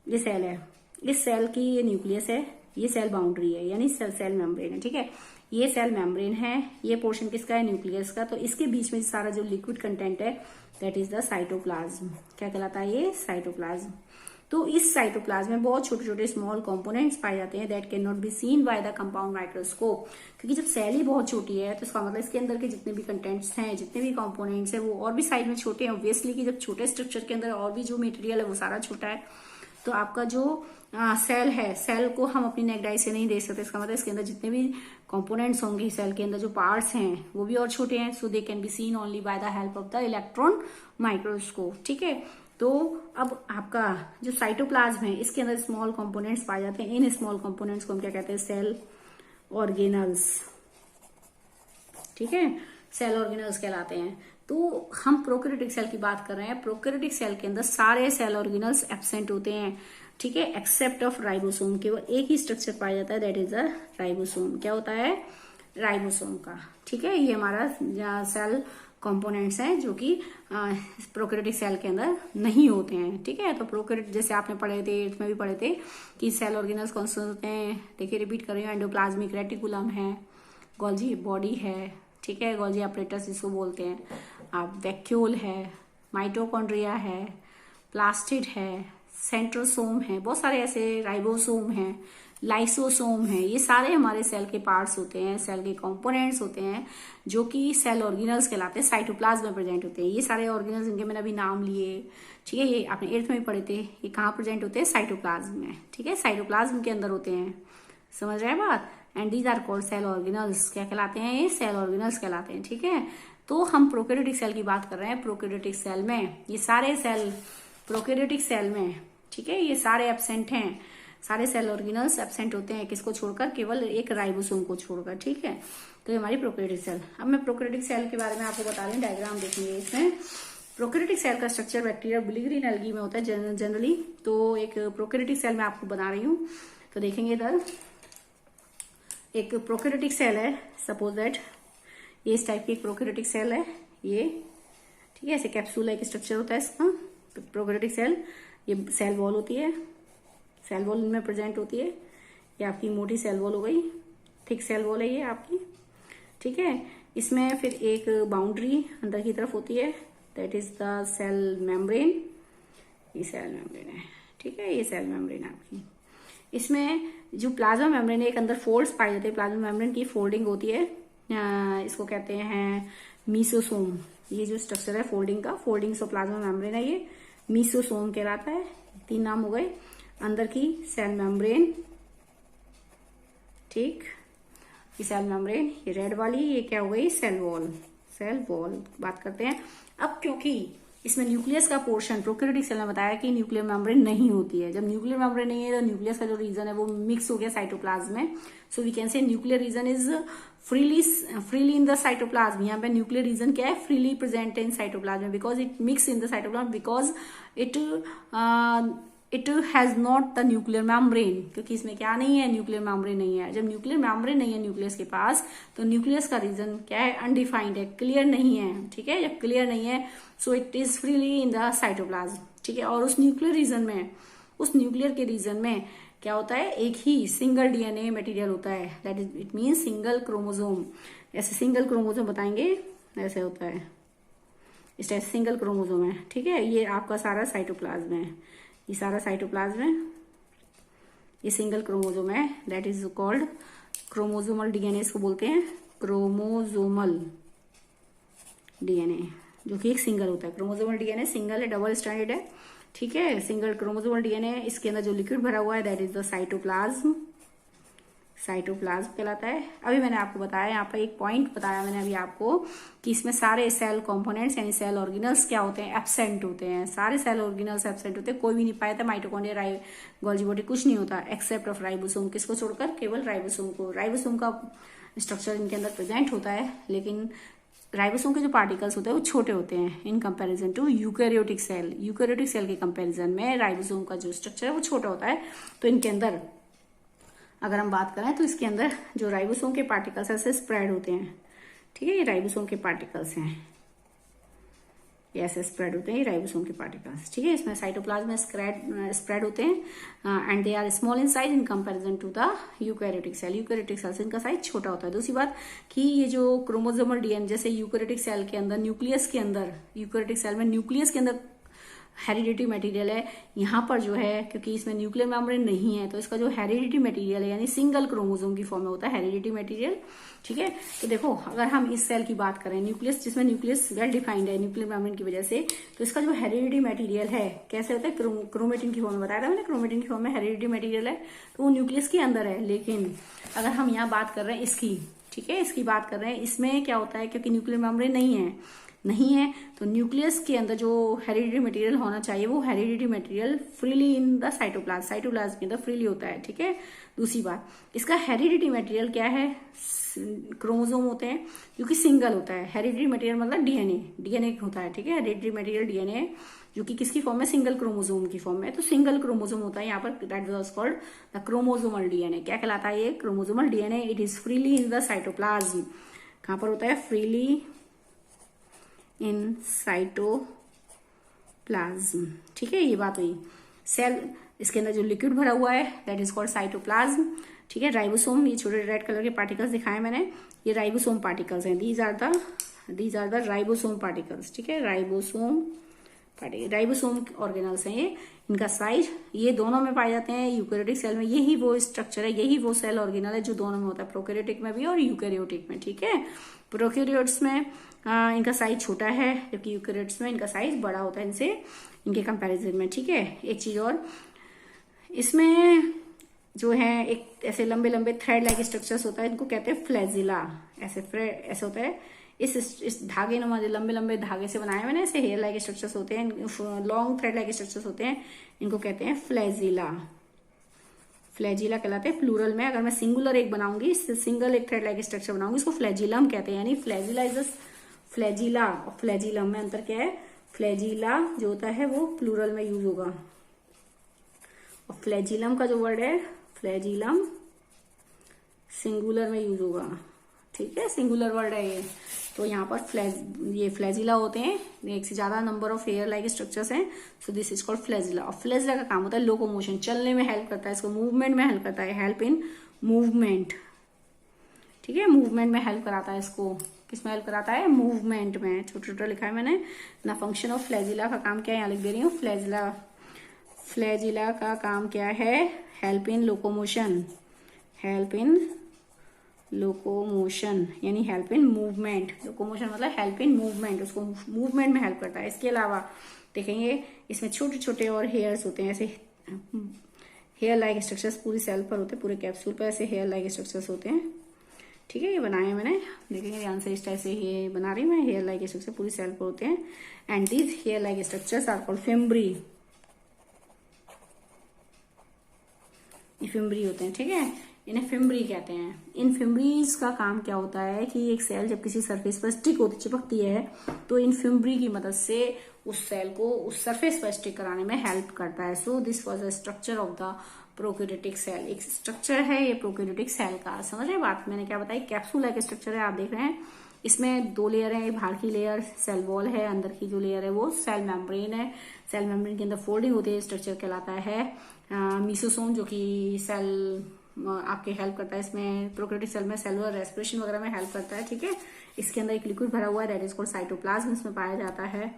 ये सेल है, इस सेल की ये न्यूक्लियस है, ये सेल बाउंड्री है यानी सेल मेम्ब्रेन है, ठीक है। ये सेल मेम्ब्रेन है, ये पोर्शन किसका है? न्यूक्लियस का। तो इसके बीच में सारा जो लिक्विड कंटेंट है दैट इज द साइटोप्लाज्म। क्या कहलाता है ये? साइटोप्लाज्म। तो इस साइटोप्लाज्म में बहुत छोटे छोटे स्मॉल कंपोनेंट्स पाए जाते हैं that can not be seen by the compound microscope. क्योंकि जब सेल ही बहुत छोटी है तो इसका मतलब इसके अंदर के जितने भी कंटेंट्स हैं, जितने भी कंपोनेंट्स हैं वो और भी साइज में छोटे हैं। ऑब्वियसली कि जब छोटे स्ट्रक्चर के अंदर और भी जो मटेरियल है वो सारा छोटा है, तो आपका जो सेल है, सेल को हम अपनी नेक डाई से नहीं देख सकते। इसका मतलब इसके अंदर जितने भी कंपोनेंट्स होंगे, सेल के अंदर जो पार्ट्स हैं वो भी और छोटे हैं। So they can be seen only by the help of the electron microscope, ठीक है। तो अब आपका जो साइटोप्लाज्म है इसके अंदर स्मॉल कंपोनेंट्स पाए जाते हैं। इन स्मॉल कंपोनेंट्स को हम क्या कहते हैं? सेल ऑर्गेनल्स, ठीक है, सेल ऑर्गेनल्स कहलाते हैं। तो हम प्रोकैरियोटिक सेल की बात कर रहे हैं। प्रोकैरियोटिक सेल के अंदर सारे सेल ऑर्गेनल्स एब्सेंट होते हैं, ठीक है, एक्सेप्ट ऑफ राइबोसोम। केवल एक ही स्ट्रक्चर पाया जाता है दैट इज अ राइबोसोम। क्या होता है? राइबोसोम का, ठीक है। ये हमारा सेल कंपोनेंट्स हैं जो कि प्रोकैरियोटिक सेल के अंदर नहीं होते हैं, ठीक है। तो प्रोकैरियोट जैसे आपने पढ़े थे, इसमें भी पढ़े थे कि सेल ऑर्गेनल्स कौन से होते हैं। देखिए रिपीट कर रही हूँ, एंडोप्लाज्मिक रेटिकुलम है, गोल्जी बॉडी है, ठीक है, गोल्जी अपरेटस जिसको बोलते हैं आप, वैक्यूल है, माइटोकॉन्ड्रिया है, प्लास्टिड है, सेंट्रोसोम है, बहुत सारे ऐसे, राइबोसोम है, लाइसोसोम है। ये सारे हमारे सेल के पार्ट्स होते हैं, सेल के कंपोनेंट्स होते हैं जो कि सेल ऑर्गेनल्स कहलाते हैं, साइटोप्लाज्म में प्रेजेंट होते हैं। ये सारे ऑर्गेनल्स इनके मैंने अभी नाम लिए, ठीक है। ये आपने 8th में भी पढ़े थे। ये कहाँ प्रेजेंट होते हैं? साइटोप्लाज्म में, ठीक है, साइटोप्लाज्म के अंदर होते हैं। समझ रहे हैं बात? And these are called cell organelles. क्या कहलाते हैं? ये सेल ऑर्गेनल्स कहलाते हैं, ठीक है। तो हम प्रोकैरियोटिक सेल की बात कर रहे हैं। प्रोकैरियोटिक सेल में ये सारे सेल, प्रोकैरियोटिक सेल में, ठीक है, ये सारे एब्सेंट हैं। सारे सेल ऑर्गेनल्स एब्सेंट होते हैं, किसको छोड़कर? केवल एक राइबोसोम को छोड़कर, ठीक है। तो ये हमारी प्रोकैरियोटिक सेल। अब मैं प्रोकैरियोटिक सेल के बारे में आपको बता रही हूँ, डायग्राम देखेंगे इसमें। प्रोकैरियोटिक सेल का स्ट्रक्चर बैक्टीरिया बिलिग्रीन एल्गी में होता है जनरली। तो एक प्रोकैरियोटिक सेल मैं आपको बना रही हूँ, तो देखेंगे इधर एक प्रोकैरियोटिक सेल है। सपोज दैट ये इस टाइप की एक प्रोकैरियोटिक सेल है ये, ठीक है। ऐसे कैप्सूल एक स्ट्रक्चर होता है इसका। प्रोकैरियोटिक सेल, ये सेल वॉल होती है, सेल वॉल इनमें प्रेजेंट होती है। ये आपकी मोटी सेल वॉल हो गई, थिक सेल वॉल है ये आपकी, ठीक है। इसमें फिर एक बाउंड्री अंदर की तरफ होती है that is the cell membrane. ये सेल मेम्ब्रेन है, ठीक है, ये सेल मेम्ब्रेन आपकी। इसमें जो प्लाज्मा मेम्ब्रेन है, एक अंदर फोल्ड्स पाए जाते हैं। प्लाज्मा मेम्ब्रेन की फोल्डिंग होती है, इसको कहते हैं मीसोसोम। ये जो स्ट्रक्चर है फोल्डिंग का, फोल्डिंग्स ऑफ प्लाज्मा मेम्ब्रेन है, ये मीसोसोम कहलाता है। 3 नाम हो गए। अंदर की सेल मेम्ब्रेन, ठीक, ये सेल मेम्ब्रेन, ये रेड वाली, ये क्या हो गई? Cell wall. सेल वॉल बात करते हैं। अब क्योंकि इसमें न्यूक्लियस का पोर्शन, प्रोकैरियोटिक सेल ने बताया कि न्यूक्लियर मेम्ब्रेन नहीं होती है। जब न्यूक्लियर मेम्ब्रेन नहीं है तो न्यूक्लियस का जो रीजन है वो मिक्स हो गया साइटोप्लाज्म में। So we can say nuclear region is freely in the cytoplasm. यहाँ पे न्यूक्लियर रीजन क्या है? Freely present in cytoplasm because it mix in the cytoplasm, because it has not the nuclear membrane. क्योंकि इसमें क्या नहीं है? न्यूक्लियर मेम्ब्रेन नहीं है। जब न्यूक्लियर मेम्ब्रेन नहीं है न्यूक्लियस के पास, तो न्यूक्लियस का रीजन क्या है? अनडिफाइंड है, क्लियर नहीं है, ठीक है। जब क्लियर नहीं है so it is freely in the cytoplasm, ठीक है। और उस न्यूक्लियर रीजन में, उस न्यूक्लियर के रीजन में क्या होता है? एक ही सिंगल डीएनए मटेरियल होता है, that is it mean single chromosome. ऐसे सिंगल क्रोमोसोम बताएंगे ऐसे होता है, इस टाइप सिंगल क्रोमोसोम है, ठीक है। ये आपका सारा साइटोप्लाज्म है, ये सारा साइटोप्लाज्म है, ये सिंगल क्रोमोसोम है, that is called chromosomal DNA इसको बोलते हैं, क्रोमोसोमल डीएनए, जो कि एक सिंगल होता है। क्रोमोसोमल डीएनए सिंगल है, डबल स्ट्रैंडेड है, ठीक है। सिंगल क्रोमोसोमल डीएनए, इसके अंदर जो लिक्विड भरा हुआ है that is the cytoplasm, cytoplasm कहलाता है। अभी मैंने आपको बताया, यहाँ पर एक पॉइंट बताया मैंने अभी आपको कि इसमें सारे सेल कंपोनेंट्स यानी सेल ऑर्गेनल्स क्या होते हैं, एब्सेंट होते हैं, सारे सेल ऑर्गेनल्स एब्सेंट होते हैं, कोई भी नहीं पाया था। माइटोकॉन्ड्रिया, गोल्गी बॉडी कुछ नहीं होता एक्सेप्ट ऑफ राइबोसोम, किसको छोड़कर, केवल राइबोसोम को। राइबोसोम का स्ट्रक्चर इनके अंदर प्रेजेंट होता है, लेकिन राइबोसोम के जो पार्टिकल्स होते हैं वो छोटे होते हैं in comparison to eukaryotic cell. Eukaryotic cell के कंपैरिजन में राइबोसोम का जो स्ट्रक्चर है वो छोटा होता है। तो इनके अंदर अगर हम बात करें तो इसके अंदर जो राइबोसोम के पार्टिकल्स ऐसे स्प्रेड होते हैं, ठीक है, ये राइबोसोम के पार्टिकल्स हैं, ये ऐसे स्प्रेड होते हैं, ये राइबोसोम के पार्टिकल्स, ठीक है। इसमें साइटोप्लाज्म में स्प्रेड होते हैं and they are small in size in comparison to the eukaryotic cell. Eukaryotic cell से इनका साइज छोटा होता है। दूसरी बात कि ये जो क्रोमोसोमल डीएनए, जैसे यूकैरियोटिक सेल के अंदर न्यूक्लियस के अंदर, यूकैरियोटिक सेल में न्यूक्लियस के अंदर हेरिडिटी मटेरियल है, यहाँ पर जो है क्योंकि इसमें न्यूक्लियर मेम्ब्रेन नहीं है तो इसका जो हेरिडिटी मटेरियल है यानी सिंगल क्रोमोसोम की फॉर्म में होता है हेरिडिटी मटेरियल, ठीक है। तो देखो अगर हम इस सेल की बात करें, न्यूक्लियस जिसमें न्यूक्लियस वेल डिफाइंड है न्यूक्लियर मेम्ब्रेन की वजह से, तो इसका जो हेरिडिटी मटेरियल है कैसे होता है, क्रोमेटिन की फॉर्म में बताया था मैंने, क्रोमेटिन की फॉर्म में हेरिडिटी मटेरियल है, तो वो न्यूक्लियस के अंदर है। लेकिन अगर हम यहाँ बात कर रहे हैं इसकी, ठीक है, इसकी बात कर रहे हैं, इसमें क्या होता है क्योंकि न्यूक्लियर मेम्ब्रेन नहीं है तो न्यूक्लियस के अंदर जो हेरिडिटी मटेरियल होना चाहिए वो heredity material freely in the cytoplasm के अंदर फ्रीली होता है, ठीक है। दूसरी बात, इसका हेरिडिटी मटेरियल क्या है, क्रोमोसोम होते हैं, क्योंकि सिंगल होता है। हेरिडिटी मटेरियल मतलब डीएनए होता है, ठीक है। हेरिडिटी मटेरियल डीएनए जो कि किसकी फॉर्म में, सिंगल क्रोमोसोम की फॉर्म में, तो सिंगल क्रोमोसोम होता है यहाँ पर, that was called the chromosomal DNA. क्या कहलाता है ये, chromosomal DNA. It is freely in the cytoplasm, कहां पर होता है, फ्रीली इन साइटोप्लाज्म, ठीक है। ये बात हुई। सेल, इसके अंदर जो लिक्विड भरा हुआ है दैट इज कॉल्ड साइटोप्लाज्म, ठीक है। राइबोसोम, ये छोटे रेड कलर के पार्टिकल्स दिखाए मैंने, ये राइबोसोम पार्टिकल्स हैं, these are the ribosome particles, ठीक है। राइबोसोम ऑर्गेनल्स हैं ये, इनका साइज ये दोनों में पाए जाते हैं। यूकैरियोटिक सेल में यही वो स्ट्रक्चर है, यही वो सेल ऑर्गेनल है जो दोनों में होता है, प्रोकैरियोटिक में भी और यूकैरियोटिक में, ठीक है। प्रोकैरियोट्स में इनका साइज छोटा है, जबकि यूकैरियोट्स में इनका साइज बड़ा होता है इनसे, इनके कंपैरिजन में, ठीक है। एक चीज और, इसमें जो है एक ऐसे लंबे लंबे थ्रेड लाइक स्ट्रक्चर्स होता है, इनको कहते हैं फ्लैजिला, ऐसे होता है। इस धागे नुमा जो लंबे लंबे धागे से बनाए मैंने, ऐसे हेयर लाइक स्ट्रक्चर्स होते हैं, लॉन्ग थ्रेड लाइक स्ट्रक्चर्स होते हैं, इनको कहते हैं फ्लैजिला। फ्लैजिला कहलाते हैं प्लूरल में। अगर मैं सिंगुलर एक बनाऊंगी, सिंगल एक थ्रेड लाइक स्ट्रक्चर बनाऊंगी, इसको फ्लैजिलम कहते हैं। यानी फ्लैजिला इज फ्लैजिला और फ्लैजिलम में अंतर क्या है, फ्लैजिला जो होता है वो प्लूरल में यूज होगा, और फ्लैजिलम का जो वर्ड है, फ्लैजिलम सिंगुलर में यूज होगा, ठीक है, सिंगुलर वर्ड है ये। तो यहाँ पर ये फ्लैजिला होते हैं, एक से ज्यादा number of hair like structures हैं, so this is called flagella. और फ्लैजिला का काम होता है लोकोमोशन, चलने में हेल्प करता है, इसको मूवमेंट में हेल्प करता है, हेल्प इन मूवमेंट, ठीक है, मूवमेंट में हेल्प कराता है इसको। किस में हेल्प कराता है, मूवमेंट में। छोटा छोटा लिखा है मैंने ना। फंक्शन ऑफ फ्लैजिला का काम क्या है, यहाँ लिख दे रही हूँ, फ्लैजिला का काम क्या है, help in locomotion, help in locomotion यानी हेल्प इन मूवमेंट। लोकोमोशन मतलब हेल्प इन मूवमेंट, उसको मूवमेंट में हेल्प करता है। इसके अलावा देखेंगे इसमें छोटे छोटे और हेयर्स होते हैं, ऐसे हेयर लाइक स्ट्रक्चर्स पूरी सेल पर होते हैं, पूरे कैप्सूल पर ऐसे हेयर लाइक स्ट्रक्चर्स होते हैं, ठीक है। ये बनाए हैं मैंने, देखेंगे ध्यान से, इस टाइप से ये बना रही हूँ मैं। हेयर लाइक स्ट्रक्चर पूरी सेल पर होते हैं and these hair like structures are called fimbriae, ये फिम्ब्री होते हैं, ठीक है, इन्हें फिम्ब्री कहते हैं। इन फिम्ब्रीज का काम क्या होता है कि एक सेल जब किसी सरफेस पर स्टिक होती, चिपकती है, तो इन फिम्ब्री की मदद से उस सेल को उस सरफेस पर स्टिक कराने में हेल्प करता है। So this was the structure of the prokaryotic cell. एक स्ट्रक्चर है ये प्रोकैरियोटिक सेल का, समझ रहे बात मैंने क्या बताई, कैप्सूल लाइक स्ट्रक्चर है, आप देख रहे हैं। इसमें 2 लेयर है, बाहर की लेयर सेल वॉल है, अंदर की जो लेयर है वो सेल मेम्ब्रेन है। सेल मेम्ब्रेन के अंदर फोल्डिंग होती है, स्ट्रक्चर कहलाता है मीसोसोम, जो कि सेल आपके हेल्प करता है। इसमें प्रोकैरियोटिक सेल में सेलुलर रेस्पिरेशन वगैरह में हेल्प करता है, ठीक है। इसके अंदर एक लिक्विड भरा हुआ है, दैट इज कॉल्ड साइटोप्लाज्म, इसमें पाया जाता है,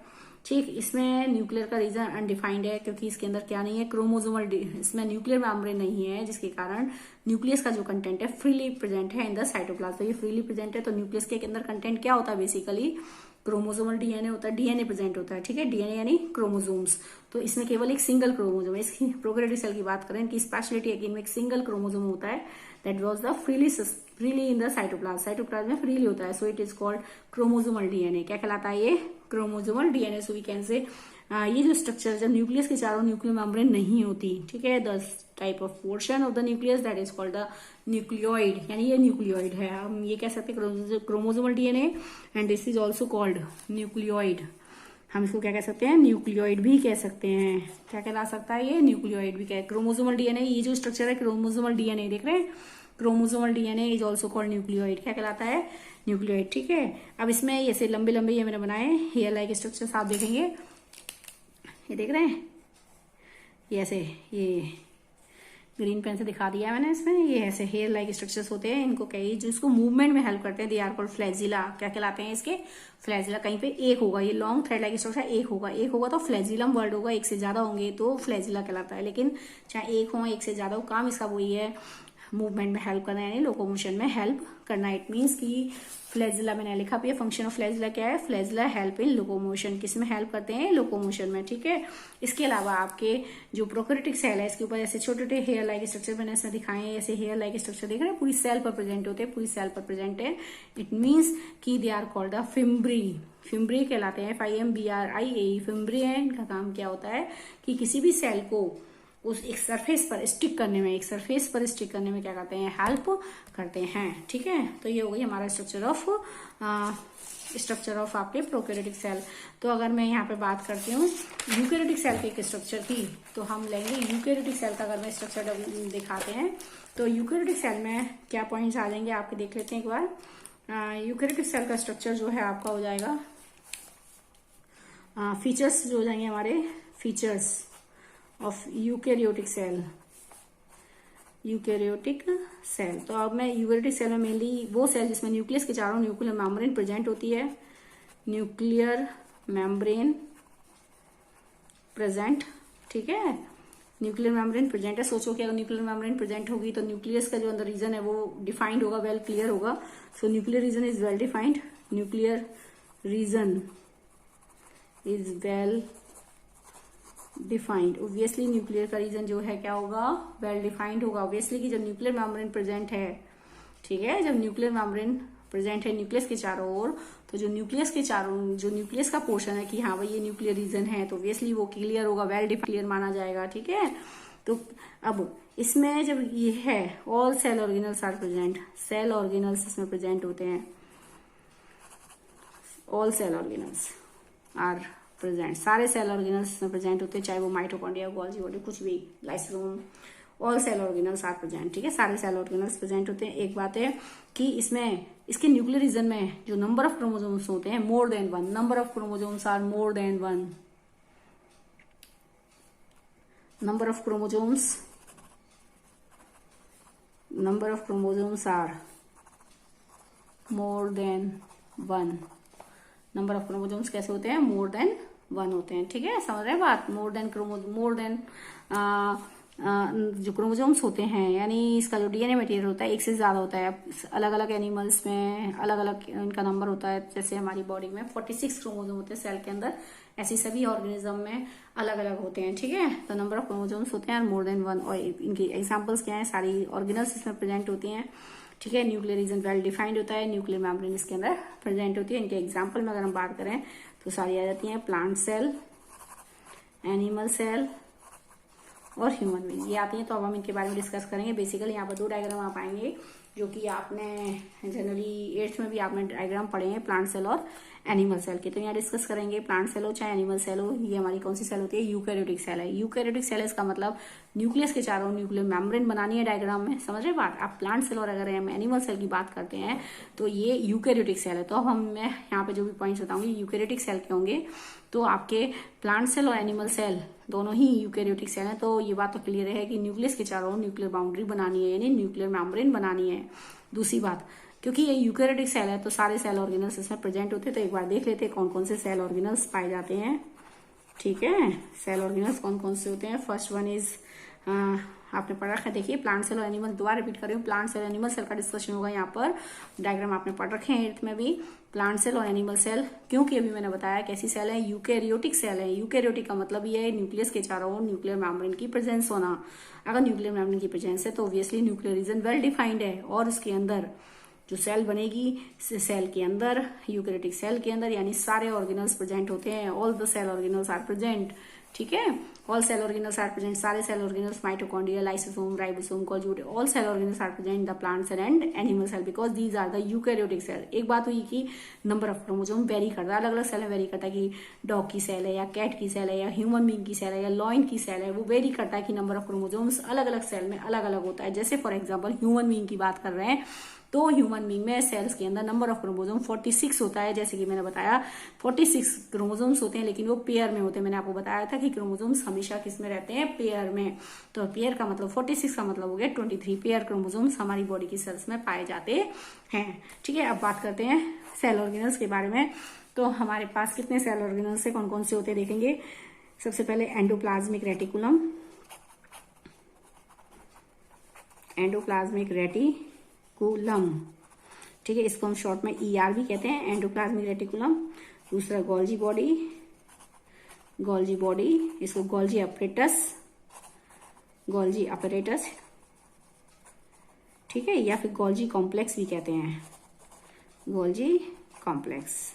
ठीक। इसमें न्यूक्लियर का रीजन अनडिफाइंड है, क्योंकि इसके अंदर क्या नहीं है, क्रोमोसोमल, इसमें न्यूक्लियर मेम्ब्रेन नहीं है, जिसके कारण न्यूक्लियस का जो कंटेंट है फ्रीली प्रेजेंट है इन द साइटोप्लाज्म। तो ये फ्रीली प्रेजेंट है, तो न्यूक्लियस के अंदर कंटेंट क्या होता है, बेसिकली क्रोमोसोमल डीएनए होता है, डीएनए प्रेजेंट होता है, ठीक है। डीएनए यानी क्रोमोसोम्स, तो इसमें केवल एक सिंगल क्रोमोसोम है। इसकी प्रोकैरियोटिक सेल की बात करें, इनकी स्पेशलिटी है कि इनमें एक सिंगल क्रोमोसोम होता है, that was the freely in the cytoplasm, cytoplasm में फ्रीली होता है, so it is called chromosomal DNA. क्या कहलाता है ये, chromosomal DNA. So we can say ये जो स्ट्रक्चर, जब न्यूक्लियस के चारों न्यूक्लियर मेम्ब्रेन नहीं होती, ठीक है, the type of portion of the nucleus that is called the nucleoid, यानी ये न्यूक्लियोइड है। हम ये कह सकते हैं chromosomal DNA, and this is also called nucleoid. हम इसको क्या कह सकते हैं, न्यूक्लियोइड भी कह सकते हैं। क्या कहला सकता है ये, न्यूक्लियोइड भी कह। क्रोमोसोमल डीएनए, ये जो स्ट्रक्चर है क्रोमोसोमल डीएनए, देख रहे हैं, chromosomal DNA is also called nucleoid. क्या कहलाता है, न्यूक्लियोइड, ठीक है। अब इसमें ऐसे लंबे लंबे ये मैंने बनाए हेयर लाइक स्ट्रक्चर्स, आप देखेंगे, ये देख रहे हैं, ये ऐसे, ये ग्रीन पेन से दिखा दिया है मैंने इसमें, ये ऐसे हेयर लाइक स्ट्रक्चर्स होते हैं। इनको कई जो इसको मूवमेंट में हेल्प करते हैं, दे आर कॉल्ड फ्लैजिला। क्या कहलाते हैं इसके, फ्लैजिला। कहीं पे एक होगा, ये लॉन्ग थ्रेड लाइक स्ट्रक्चर एक होगा तो फ्लैजिलम वर्ड होगा, एक से ज्यादा होंगे तो फ्लैजिला कहलाता है। लेकिन चाहे एक हो एक से ज्यादा हो, काम इसका वही है, मूवमेंट में हेल्प करना, यानी लोकोमोशन में हेल्प करना। इट मीन्स कि फ्लैजिला मैंने लिखा भी है, फंक्शन ऑफ फ्लैजिला क्या है, फ्लैजिला हेल्प इन लोकोमोशन, किस में हेल्प करते हैं, लोकोमोशन में, ठीक है। इसके अलावा आपके जो प्रोकैरियोटिक सेल है, इसके ऊपर ऐसे छोटे छोटे हेयर लाइक स्ट्रक्चर मैंने इसमें दिखाए हैं, ऐसे हेयर लाइक स्ट्रक्चर देख रहे हैं, पूरी सेल पर प्रेजेंट होते हैं, पूरी सेल पर प्रेजेंट है। इट मीन्स कि they are called the fimbriae, fimbriae कहलाते हैं, FIMBRIA, फिम्ब्री है। इनका काम क्या होता है कि किसी भी सेल को उस एक सरफेस पर स्टिक करने में, क्या करते हैं, हेल्प करते हैं, ठीक है। तो ये हो गई हमारा स्ट्रक्चर ऑफ आपके प्रोकैरियोटिक सेल। तो अगर मैं यहाँ पे बात करती हूँ यूकैरियोटिक सेल के एक स्ट्रक्चर की, तो हम लेंगे यूकैरियोटिक सेल का। अगर मैं स्ट्रक्चर दिखाते हैं तो यूकैरियोटिक सेल में क्या पॉइंट्स आ जाएंगे आपके, देख लेते हैं एक बार। यूकैरियोटिक सेल का स्ट्रक्चर जो है आपका हो जाएगा, फीचर्स जो हो जाएंगे हमारे, फीचर्स ऑफ यूकैरियोटिक सेल। तो अब मैं यूकैरियोटिक सेल में मेनली वो सेल जिसमें न्यूक्लियस के चारों न्यूक्लियर मेम्ब्रेन प्रेजेंट होती है, न्यूक्लियर मेम्ब्रेन प्रेजेंट, ठीक है, न्यूक्लियर मेम्ब्रेन प्रेजेंट है। सोचो कि अगर न्यूक्लियर मेम्ब्रेन प्रेजेंट होगी तो न्यूक्लियस का जो अंदर रीजन है वो डिफाइंड होगा, वेल क्लियर होगा। सो nuclear region is well defined, nuclear region is well defined. Obviously nuclear का रीजन जो है क्या होगा, वेल डिफाइंड होगा। ऑब्वियसली कि जब न्यूक्लियर मेम्ब्रेन प्रेजेंट है, ठीक है, जब न्यूक्लियर मेम्ब्रेन प्रेजेंट है न्यूक्लियस के चारों ओर, तो जो न्यूक्लियस का पोर्शन है कि हाँ भाई ये न्यूक्लियर रीजन है, तो ऑब्वियसली वो क्लियर होगा, वेल डिफाइंड माना जाएगा, ठीक है। तो अब इसमें जब ये है, all cell organelles are present, cell organelles इसमें प्रेजेंट होते हैं, all cell organelles are present, सारे सेल ऑर्गेनल्स में प्रेजेंट होते हैं, चाहे वो माइटोकॉन्ड्रिया, गोल्जी बॉडी, कुछ भी, lysosome, all cell organelles are present, ठीक है, सारे सेल ऑर्गेनल्स प्रेजेंट होते हैं। एक बात है कि इसमें इसके न्यूक्लियर रीजन में जो नंबर ऑफ क्रोमोसोम्स होते हैं, more than 1, number of chromosomes are more than 1, number of chromosomes are more than 1, number of chromosomes कैसे होते हैं, मोर देन 1 होते हैं, ठीक है, समझ रहे हैं बात। मोर देन जो क्रोमोसोम्स होते हैं, यानी इसका जो डीएनए मटेरियल होता है एक से ज्यादा होता है। अलग अलग एनिमल्स में अलग अलग इनका नंबर होता है, जैसे हमारी बॉडी में 46 क्रोमोसोम होते हैं सेल के अंदर, ऐसे सभी ऑर्गेनिज्म में अलग अलग होते हैं, ठीक है। तो नंबर ऑफ क्रोमोसोम्स होते हैं मोर देन 1, और इनकी एग्जाम्पल्स क्या है, सारी ऑर्गेनल्स इसमें प्रेजेंट होती हैं, ठीक है। न्यूक्लियर रीजन वेल डिफाइंड होता है, न्यूक्लियर मेम्ब्रेन इसके अंदर प्रेजेंट होती है। इनके एग्जाम्पल में अगर हम बात करें तो सारी आ जाती हैं, प्लांट सेल, एनिमल सेल और ह्यूमन बीइंग, ये आती हैं। तो अब हम इनके बारे में डिस्कस करेंगे। बेसिकली यहाँ पर 2 डायग्राम आप पाएंगे, जो कि आपने जनरली 8th में भी आपने डायग्राम पढ़े हैं, प्लांट सेल और एनिमल सेल की। तो यहाँ डिस्कस करेंगे प्लांट सेल हो चाहे एनिमल सेल हो, ये हमारी कौन सी सेल होती है, यूकैरियोटिक सेल है। यूकैरियोटिक सेल इसका मतलब न्यूक्लियस के चारों न्यूक्लियर मेम्ब्रेन बनानी है डायग्राम में, समझ रहे बात। आप प्लांट सेल और अगर हम एनिमल सेल की बात करते हैं तो ये यूकैरियोटिक सेल है। तो अब मैं यहाँ पे जो भी पॉइंट्स बताऊंगी यूकैरियोटिक सेल के होंगे। तो आपके प्लांट सेल और एनिमल सेल दोनों ही यूकैरियोटिक सेल हैं। तो ये बात तो क्लियर है कि न्यूक्लियस के चारों न्यूक्लियर बाउंड्री बनानी है, यानी न्यूक्लियर मेम्ब्रेन बनानी है। दूसरी बात, क्योंकि ये यूकैरियोटिक सेल है तो सारे सेल ऑर्गेनल्स इसमें प्रेजेंट होते हैं। तो एक बार देख लेते हैं कौन कौन से सेल ऑर्गेनल्स पाए जाते हैं। ठीक है, सेल ऑर्गेनल्स कौन कौन से होते हैं। फर्स्ट वन इज आपने पढ़ रखा है, देखिए प्लांट सेल और एनिमल, दोबारा रिपीट कर रही हूँ, प्लांट सेल एनिमल सेल का डिस्कशन होगा यहाँ पर। डायग्राम आपने पढ़ रखे हैं 8th में भी, प्लांट सेल और एनिमल सेल। क्योंकि अभी मैंने बताया कैसी सेल है, यूकैरियोटिक सेल है। यूकैरियोटिक का मतलब ये है न्यूक्लियस के चारों ओर न्यूक्लियर मेम्ब्रेन की प्रेजेंस होना। अगर न्यूक्लियर मेम्ब्रेन की प्रेजेंस है तो obviously nuclear region well defined है, और उसके अंदर जो सेल बनेगी सेल के अंदर, यूकैरियोटिक सेल के अंदर यानी सारे ऑर्गेनल्स प्रेजेंट होते हैं। All the cell organelles are present. ठीक है, all cell organelles are present, सारे cell organelles, mitochondria, lysosome, ribosome, Golgi, all cell organelles are present the plant cell and animal cell because these are the eukaryotic cell. एक बात हुई कि number of chromosome very करता है, अलग अलग cell में वेरी करता है कि डॉग की सेल है या कैट की सेल है या ह्यूमन बीइंग की सेल है या लॉइन की सेल है, वो वेरी करता है कि नंबर ऑफ क्रोमोसोम्स अलग अलग सेल में अलग अलग होता है। जैसे फॉर एग्जाम्पल ह्यूमन बीइंग की बात कर रहे हैं तो ह्यूमन बीइंग में सेल्स के अंदर नंबर ऑफ क्रोमोसोम 46 होता है। जैसे कि मैंने बताया 46 क्रोमोसोम्स होते हैं, लेकिन वो पेयर में होते हैं। मैंने आपको बताया था कि क्रोमोसोम्स हमेशा किस में रहते हैं, पेयर में। तो पेयर का मतलब 46 का मतलब हो गया 23 पेयर क्रोमोसोम्स हमारी बॉडी की सेल्स में पाए जाते हैं। ठीक है, अब बात करते हैं सेल ऑर्गेनल्स के बारे में। तो हमारे पास कितने सेल ऑर्गेनल्स है, कौन कौन से होते हैं देखेंगे। सबसे पहले एंडोप्लाज्मिक रेटिकुलम, एंडोप्लाज्मिक रेटिकुलम, ठीक है, इसको हम शॉर्ट में ER भी कहते हैं, एंडोप्लाज्मिक रेटिकुलम। दूसरा गोल्जी बॉडी, गोल्जी बॉडी, इसको गोल्जी अपरेटस, गोल्जी अपरेटस, ठीक है, या फिर गोल्जी कॉम्प्लेक्स भी कहते हैं, गोल्जी कॉम्प्लेक्स,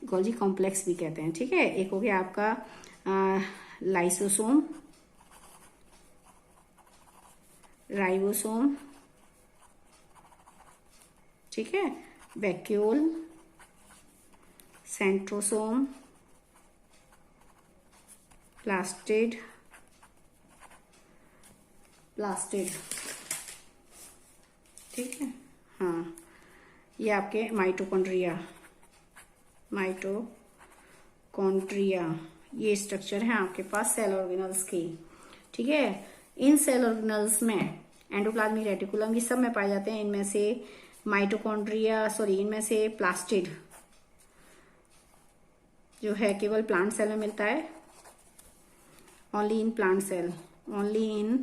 गोल्जी कॉम्प्लेक्स भी कहते हैं। ठीक है, एक हो गया आपका लाइसोसोम, राइबोसोम, ठीक है, वैक्यूल, सेंट्रोसोम, प्लास्टिड, प्लास्टिड, ठीक है। हाँ, ये आपके माइटोकॉन्ड्रिया, माइटोकॉन्ड्रिया, ये स्ट्रक्चर है आपके पास सेल ऑर्गेनल्स की। ठीक है, इन सेल ऑर्गेनल्स में एंडोप्लाज्मिक रेटिकुलम ये सब में पाए जाते हैं। इनमें से माइटोकॉन्ड्रिया इनमें से प्लास्टिड जो है केवल प्लांट सेल में मिलता है, only in plant cell, only in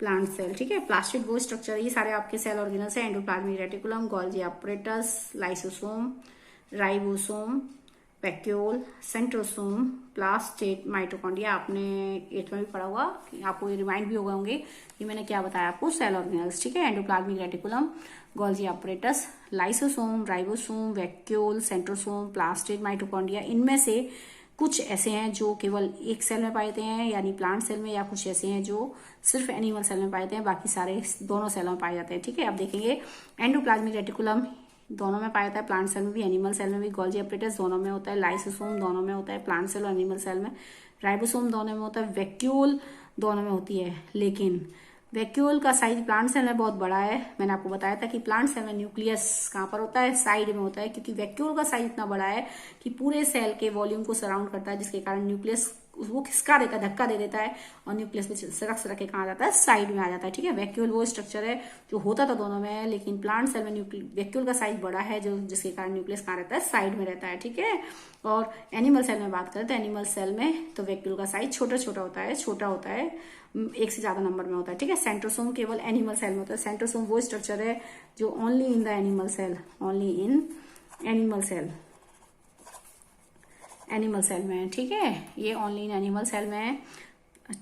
plant cell. ठीक है, प्लास्टिड वो स्ट्रक्चर, ये सारे आपके सेल ऑर्गेनल्स है, endoplasmic reticulum, Golgi apparatus, lysosome, ribosome, vacuole, centrosome, plastid, mitochondria. आपने 8th में भी पढ़ा हुआ, आपको ये रिमाइंड भी हो गए होंगे कि मैंने क्या बताया आपको, सेल ऑर्गेनल्स। ठीक है, endoplasmic reticulum, Golgi apparatus, lysosome, ribosome, vacuole, centrosome, plastid, mitochondria. इनमें से कुछ ऐसे हैं जो केवल एक सेल में पाए जाते हैं यानी प्लांट सेल में, या कुछ ऐसे हैं जो सिर्फ एनिमल सेल में पाए जाते हैं, बाकी सारे दोनों सेलों में पाए जाते हैं। ठीक है, अब देखेंगे एंडोप्लाज्मिक रेटिकुलम दोनों में पाया जाता है, प्लांट सेल में भी एनिमल सेल में भी, गोल्जी अपरेटस दोनों में होता है, लाइसोसोम दोनों में होता है, प्लांट सेल और एनिमल सेल में, राइबोसोम दोनों में होता है, वैक्यूल दोनों में होती है। लेकिन वैक्यूल का साइज प्लांट सेल में बहुत बड़ा है। मैंने आपको बताया था कि प्लांट सेल में न्यूक्लियस कहाँ पर होता है, साइड में होता है, क्योंकि वैक्यूल का साइज इतना बड़ा है कि पूरे सेल के वॉल्यूम को सराउंड करता है, जिसके कारण न्यूक्लियस वो खिसका देता है, धक्का दे देता है, और न्यूक्लियस में सरक के कहाँ जाता है, साइड में आ जाता है। ठीक है, वैक्यूल वो स्ट्रक्चर है जो होता तो दोनों में है, लेकिन प्लांट सेल में वैक्यूल का साइज बड़ा है, जो जिसके कारण न्यूक्लियस कहाँ रहता है, साइड में रहता है। ठीक है, और एनिमल सेल में बात करें तो एनिमल सेल में तो वैक्यूल का साइज छोटा छोटा होता है, छोटा होता है, एक से ज्यादा नंबर में होता है। ठीक है, सेंट्रोसोम केवल एनिमल सेल में होता है। सेंट्रोसोम वो स्ट्रक्चर है जो only in the animal cell, only in animal cell, animal cell में है। ठीक है, ये ओनली इन एनिमल सेल में है।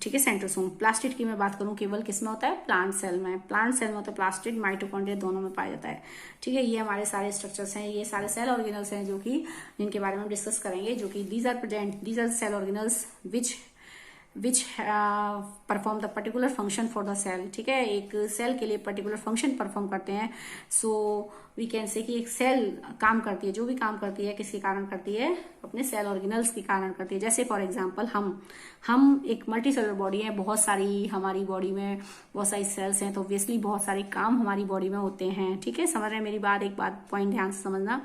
ठीक है, सेंट्रोसोम। प्लास्टिड की मैं बात करूं केवल किस में होता है, प्लांट सेल में। प्लांट सेल में होता है प्लास्टिड, माइटोकॉन्ड्रिया दोनों में पाया जाता है। ठीक है, ये हमारे सारे स्ट्रक्चर्स हैं, ये सारे सेल ऑर्गेनल्स हैं जो कि जिनके बारे में डिस्कस करेंगे, जो कि these are present, these are cell organelles which which perform the particular function for the cell, ठीक है, एक सेल के लिए पर्टिकुलर फंक्शन परफॉर्म करते हैं। सो वी कैन से कि एक सेल काम करती है, जो भी काम करती है किसके कारण करती है, अपने सेल ऑर्गेनल्स के कारण करती है। जैसे फॉर एग्जांपल हम एक मल्टी सेलुलर बॉडी है, बहुत सारी हमारी बॉडी में बहुत सारी सेल्स हैं, तो ऑब्वियसली बहुत सारे काम हमारी बॉडी में होते हैं, ठीक है, समझ रहे हैं मेरी बात, एक बात पॉइंट ध्यान से समझना,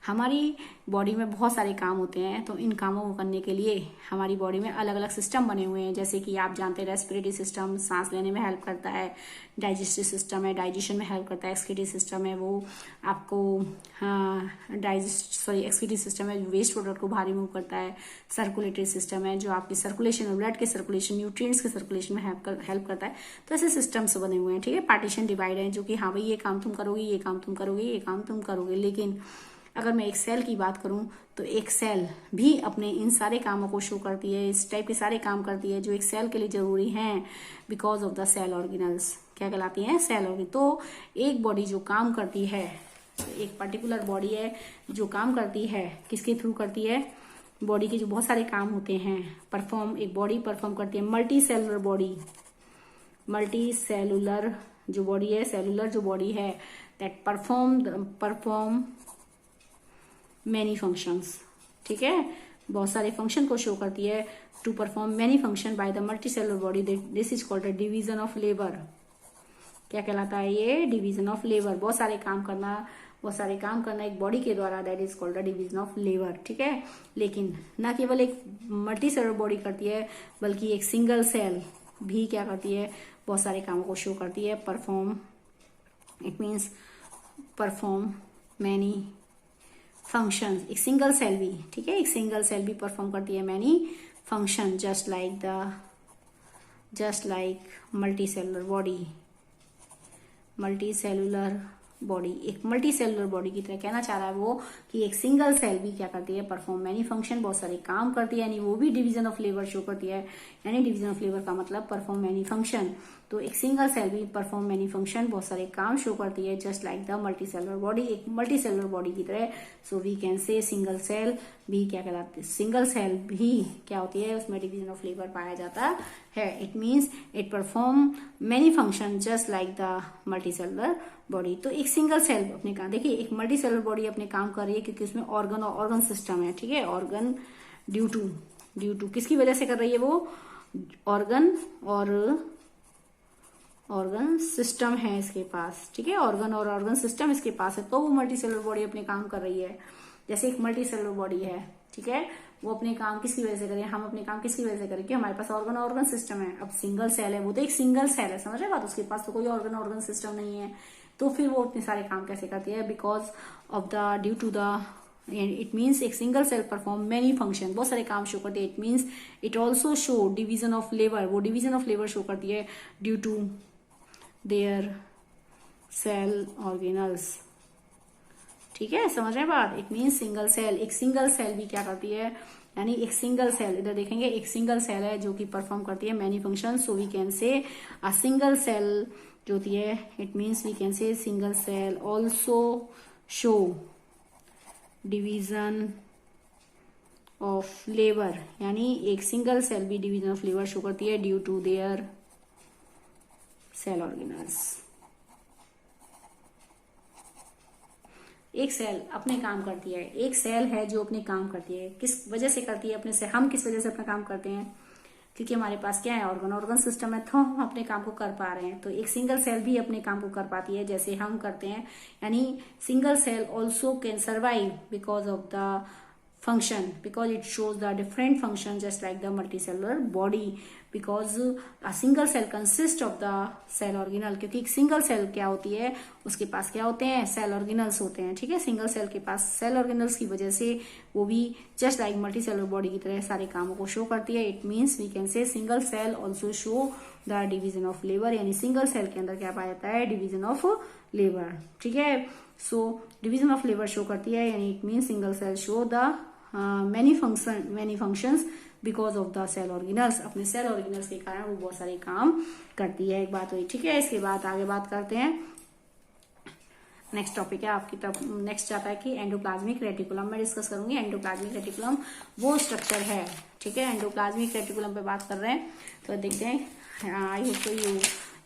हमारी बॉडी में बहुत सारे काम होते हैं, तो इन कामों को करने के लिए हमारी बॉडी में अलग अलग सिस्टम बने हुए हैं। जैसे कि आप जानते हैं रेस्पिरेटरी सिस्टम सांस लेने में हेल्प करता है, डाइजेस्टिव सिस्टम है डाइजेशन में हेल्प करता है, एक्सक्रीटरी सिस्टम है वो आपको एक्सक्रीटरी सिस्टम है वेस्ट प्रोडक्ट को बाहर रिमूव करता है, सर्कुलेटरी सिस्टम है जो आपकी सर्कुलेशन, ब्लड के सर्कुलेशन, न्यूट्रिएंट्स के सर्कुलेशन में हेल्प करता है। तो ऐसे सिस्टम्स बने हुए हैं, ठीक है, पार्टीशन डिवाइड है, जो कि हाँ भाई ये काम तुम करोगे, ये काम तुम करोगे, ये काम तुम करोगे। लेकिन अगर मैं एक सेल की बात करूं तो एक सेल भी अपने इन सारे कामों को शो करती है, इस टाइप के सारे काम करती है जो एक सेल के लिए जरूरी हैं, because of the cell organelles, क्या कहलाती हैं, सेल ऑर्गेन। तो एक बॉडी जो काम करती है, एक पर्टिकुलर बॉडी है जो काम करती है, किसके थ्रू करती है, बॉडी के जो बहुत सारे काम होते हैं परफॉर्म, एक बॉडी परफॉर्म करती है, multicellular body, multicellular जो बॉडी है, सेलुलर जो बॉडी है, दैट परफॉर्म मैनी फंक्शंस, ठीक है, बहुत सारे फंक्शन को शो करती है, to perform many function by the multicellular body, this is called a division of labour. क्या कहलाता है ये, डिवीजन ऑफ लेबर, बहुत सारे काम करना एक बॉडी के द्वारा, that is called a division of labour, ठीक है। लेकिन न केवल एक मल्टी सेलुलर बॉडी करती है, बल्कि एक सिंगल सेल भी क्या करती है, बहुत सारे कामों को शो करती है, perform, it means perform many function, एक सिंगल सेल भी, ठीक है, एक सिंगल सेल भी परफॉर्म करती है many function, just like multicellular body, एक मल्टी सेलुलर बॉडी की तरह कहना चाह रहा है वो कि एक सिंगल सेल भी क्या करती है, परफॉर्म मैनी फंक्शन, बहुत सारे काम करती है, यानी वो भी डिवीजन ऑफ लेबर शो करती है, यानी डिवीजन ऑफ लेबर का मतलब परफॉर्म मैनी फंक्शन। तो एक सिंगल सेल भी परफॉर्म मैनी फंक्शन, बहुत सारे काम शो करती है, just like the multicellular body, एक मल्टी सेलुलर बॉडी की तरह। So we can say single cell भी क्या कहलाती है, सिंगल सेल भी क्या होती है, उसमें डिवीजन ऑफ लेबर पाया जाता है। It means it perform many function just like the multicellular body. तो एक सिंगल सेल अपने काम, देखिए एक मल्टी सेलुलर बॉडी अपने काम कर रही है क्योंकि उसमें ऑर्गन और ऑर्गन सिस्टम है, ठीक है, ऑर्गन ड्यू टू किसकी वजह से कर रही है वो, ऑर्गन और ऑर्गन सिस्टम है इसके पास, ठीक है, ऑर्गन और ऑर्गन सिस्टम इसके पास है, तो वो मल्टी सेलुलर बॉडी अपने काम कर रही है। जैसे एक मल्टी सेलुलर बॉडी है, ठीक है, वो अपने काम किसकी वजह से करें, हम अपने काम किसकी वजह से करें कि हमारे पास ऑर्गन और ऑर्गन सिस्टम है। अब सिंगल सेल है, वो तो एक सिंगल सेल है, समझ रहे बात, उसके पास तो कोई ऑर्गन सिस्टम नहीं है, तो फिर वो इतने सारे काम कैसे करती है, because of the due to the, it means एक single cell perform many function, बहुत सारे काम शो करती है। It means it also show division of labour, वो डिवीजन ऑफ लेबर शो करती है due to their cell organelles, ठीक है, समझ रहे हैं बात। इट मीन्स सिंगल सेल, एक सिंगल सेल भी क्या करती है, यानी एक सिंगल सेल, इधर देखेंगे एक सिंगल सेल है जो कि परफॉर्म करती है many function. So we can say a single cell जो होती है, it means we can say single cell also show division of labour, यानी एक सिंगल सेल भी डिवीजन ऑफ लेबर शो करती है due to their cell organelles. एक cell अपने काम करती है, एक सेल है जो अपने काम करती है, किस वजह से करती है अपने से, हम किस वजह से अपना काम करते हैं, क्योंकि हमारे पास क्या है, ऑर्गन सिस्टम है, तो हम अपने काम को कर पा रहे हैं। तो एक सिंगल सेल भी अपने काम को कर पाती है जैसे हम करते हैं, यानी single cell also can survive because of the function, because it shows the different function just like the multicellular body, because a single cell consists of the cell organelle, क्योंकि एक सिंगल सेल क्या होती है, उसके पास क्या होते हैं, cell organelles होते हैं, ठीक है, सिंगल सेल के पास सेल ऑर्गेनल्स की वजह से वो भी just like multicellular body की तरह सारे कामों को शो करती है। It means we can say single cell also show the division of labour, यानी सिंगल सेल के अंदर क्या पाया जाता है, डिवीजन ऑफ लेबर, ठीक है। So division of labour show करती है, यानी it means single cell show the many functions because of the cell organelles, अपने सेल ऑर्गेनल्स के कारण वो बहुत सारे काम करती है, एक बात हुई, ठीक है। इसके बाद आगे बात करते हैं नेक्स्ट टॉपिक है आपकी तरफ, नेक्स्ट जाता है कि एंडोप्लाज्मिक रेटिकुलम मैं डिस्कस करूंगी। एंडोप्लाज्मिक रेटिकुलम वो स्ट्रक्चर है, ठीक है, एंडोप्लाज्मिक रेटिकुलम पे बात कर रहे हैं। तो देखते हैं, I hope so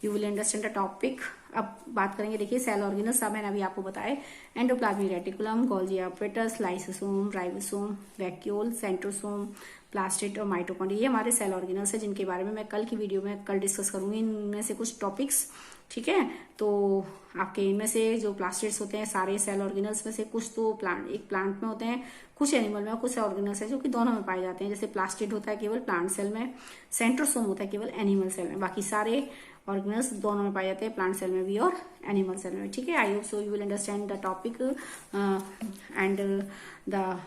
you will understand the topic. अब बात करेंगे, देखिए सेल ऑर्गेनल्स सब मैंने अभी आपको बताए, endoplasmic reticulum, Golgi apparatus, lysosome, ribosome, vacuole, centrosome, plastid और माइटोकॉन्ड्रिया, ये हमारे सेल ऑर्गेनल्स है जिनके बारे में मैं कल की वीडियो में कल डिस्कस करूंगी इनमें से कुछ टॉपिक्स, ठीक है। तो आपके इनमें से जो प्लास्टिड्स होते हैं सारे सेल ऑर्गेनल्स में से कुछ तो एक प्लांट में होते हैं, कुछ एनिमल में, कुछ ऑर्गेनल्स है जो कि दोनों में पाए जाते हैं। जैसे प्लास्टिड होता है केवल प्लांट सेल में, सेंट्रोसोम होता है केवल एनिमल सेल में, बाकी सारे ऑर्गेनल्स दोनों में पाए जाते हैं, प्लांट सेल में भी और एनिमल सेल में, ठीक है। I hope so you will understand the topic and the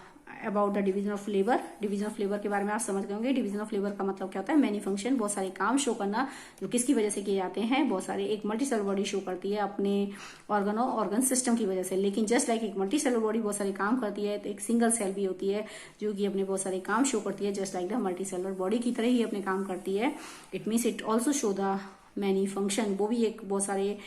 about the division of labour. Division of labour के बारे में आप समझ गए होंगे। डिवीजन ऑफ लेबर का मतलब क्या होता है, मैनी फंक्शन, बहुत सारे काम शो करना जो किसकी वजह से किए जाते हैं, बहुत सारे, एक मल्टी सेलुलर बॉडी शो करती है अपने ऑर्गन सिस्टम की वजह से। लेकिन जस्ट लाइक एक मल्टी सेलुलर बॉडी बहुत सारे काम करती है, तो एक सिंगल सेल भी होती है जो कि अपने बहुत सारे काम शो करती है, just like the multicellular body की तरह ही अपने काम करती है। It means it also show the many function, वो भी एक बहुत सारे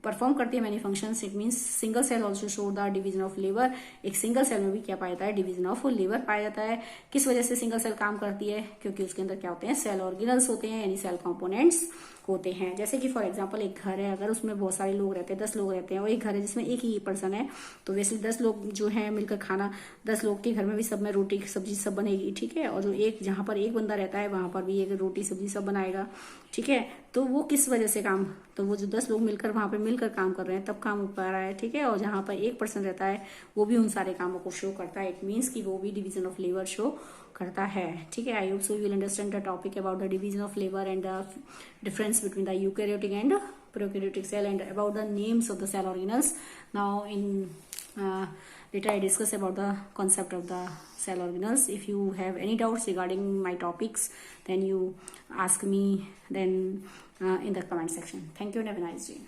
परफॉर्म करती है many functions. It means single cell also show the division of labour, एक सिंगल सेल में भी क्या पाया जाता है, डिवीजन ऑफ लेबर पाया जाता है। किस वजह से सिंगल सेल काम करती है, क्योंकि उसके अंदर क्या होते हैं, सेल ऑर्गेनल्स होते हैं, यानी सेल कंपोनेंट्स होते हैं। जैसे कि फॉर एग्जांपल एक घर है, अगर उसमें बहुत सारे लोग रहते हैं, 10 लोग रहते हैं, और एक घर है जिसमें एक ही पर्सन है, तो वैसे 10 लोग जो है मिलकर खाना, 10 लोग के घर में भी सब में रोटी सब्जी सब बनेगी, ठीक है। और जो एक जहां पर एक बंदा रहता है वहां पर भी एक रोटी सब्जी सब बनाएगा, ठीक है। तो वो किस वजह से काम, तो वो जो 10 लोग मिलकर वहां पे मिलकर काम कर रहे हैं तब काम हो पा रहा है, ठीक है। और जहां पर एक पर्सन रहता है वो भी उन सारे कामों को शो करता है। इट मीन्स कि वो भी डिवीजन ऑफ लेबर शो करता है, ठीक है। I hope so you will understand the topic about the division of labour and the difference between the eukaryotic and prokaryotic cell and about the names of the cell organelles. Now in later I discuss about the concept of the cell organelles. If you have any doubts regarding my topics, then you ask me then in the comment section. Thank you and have a nice day.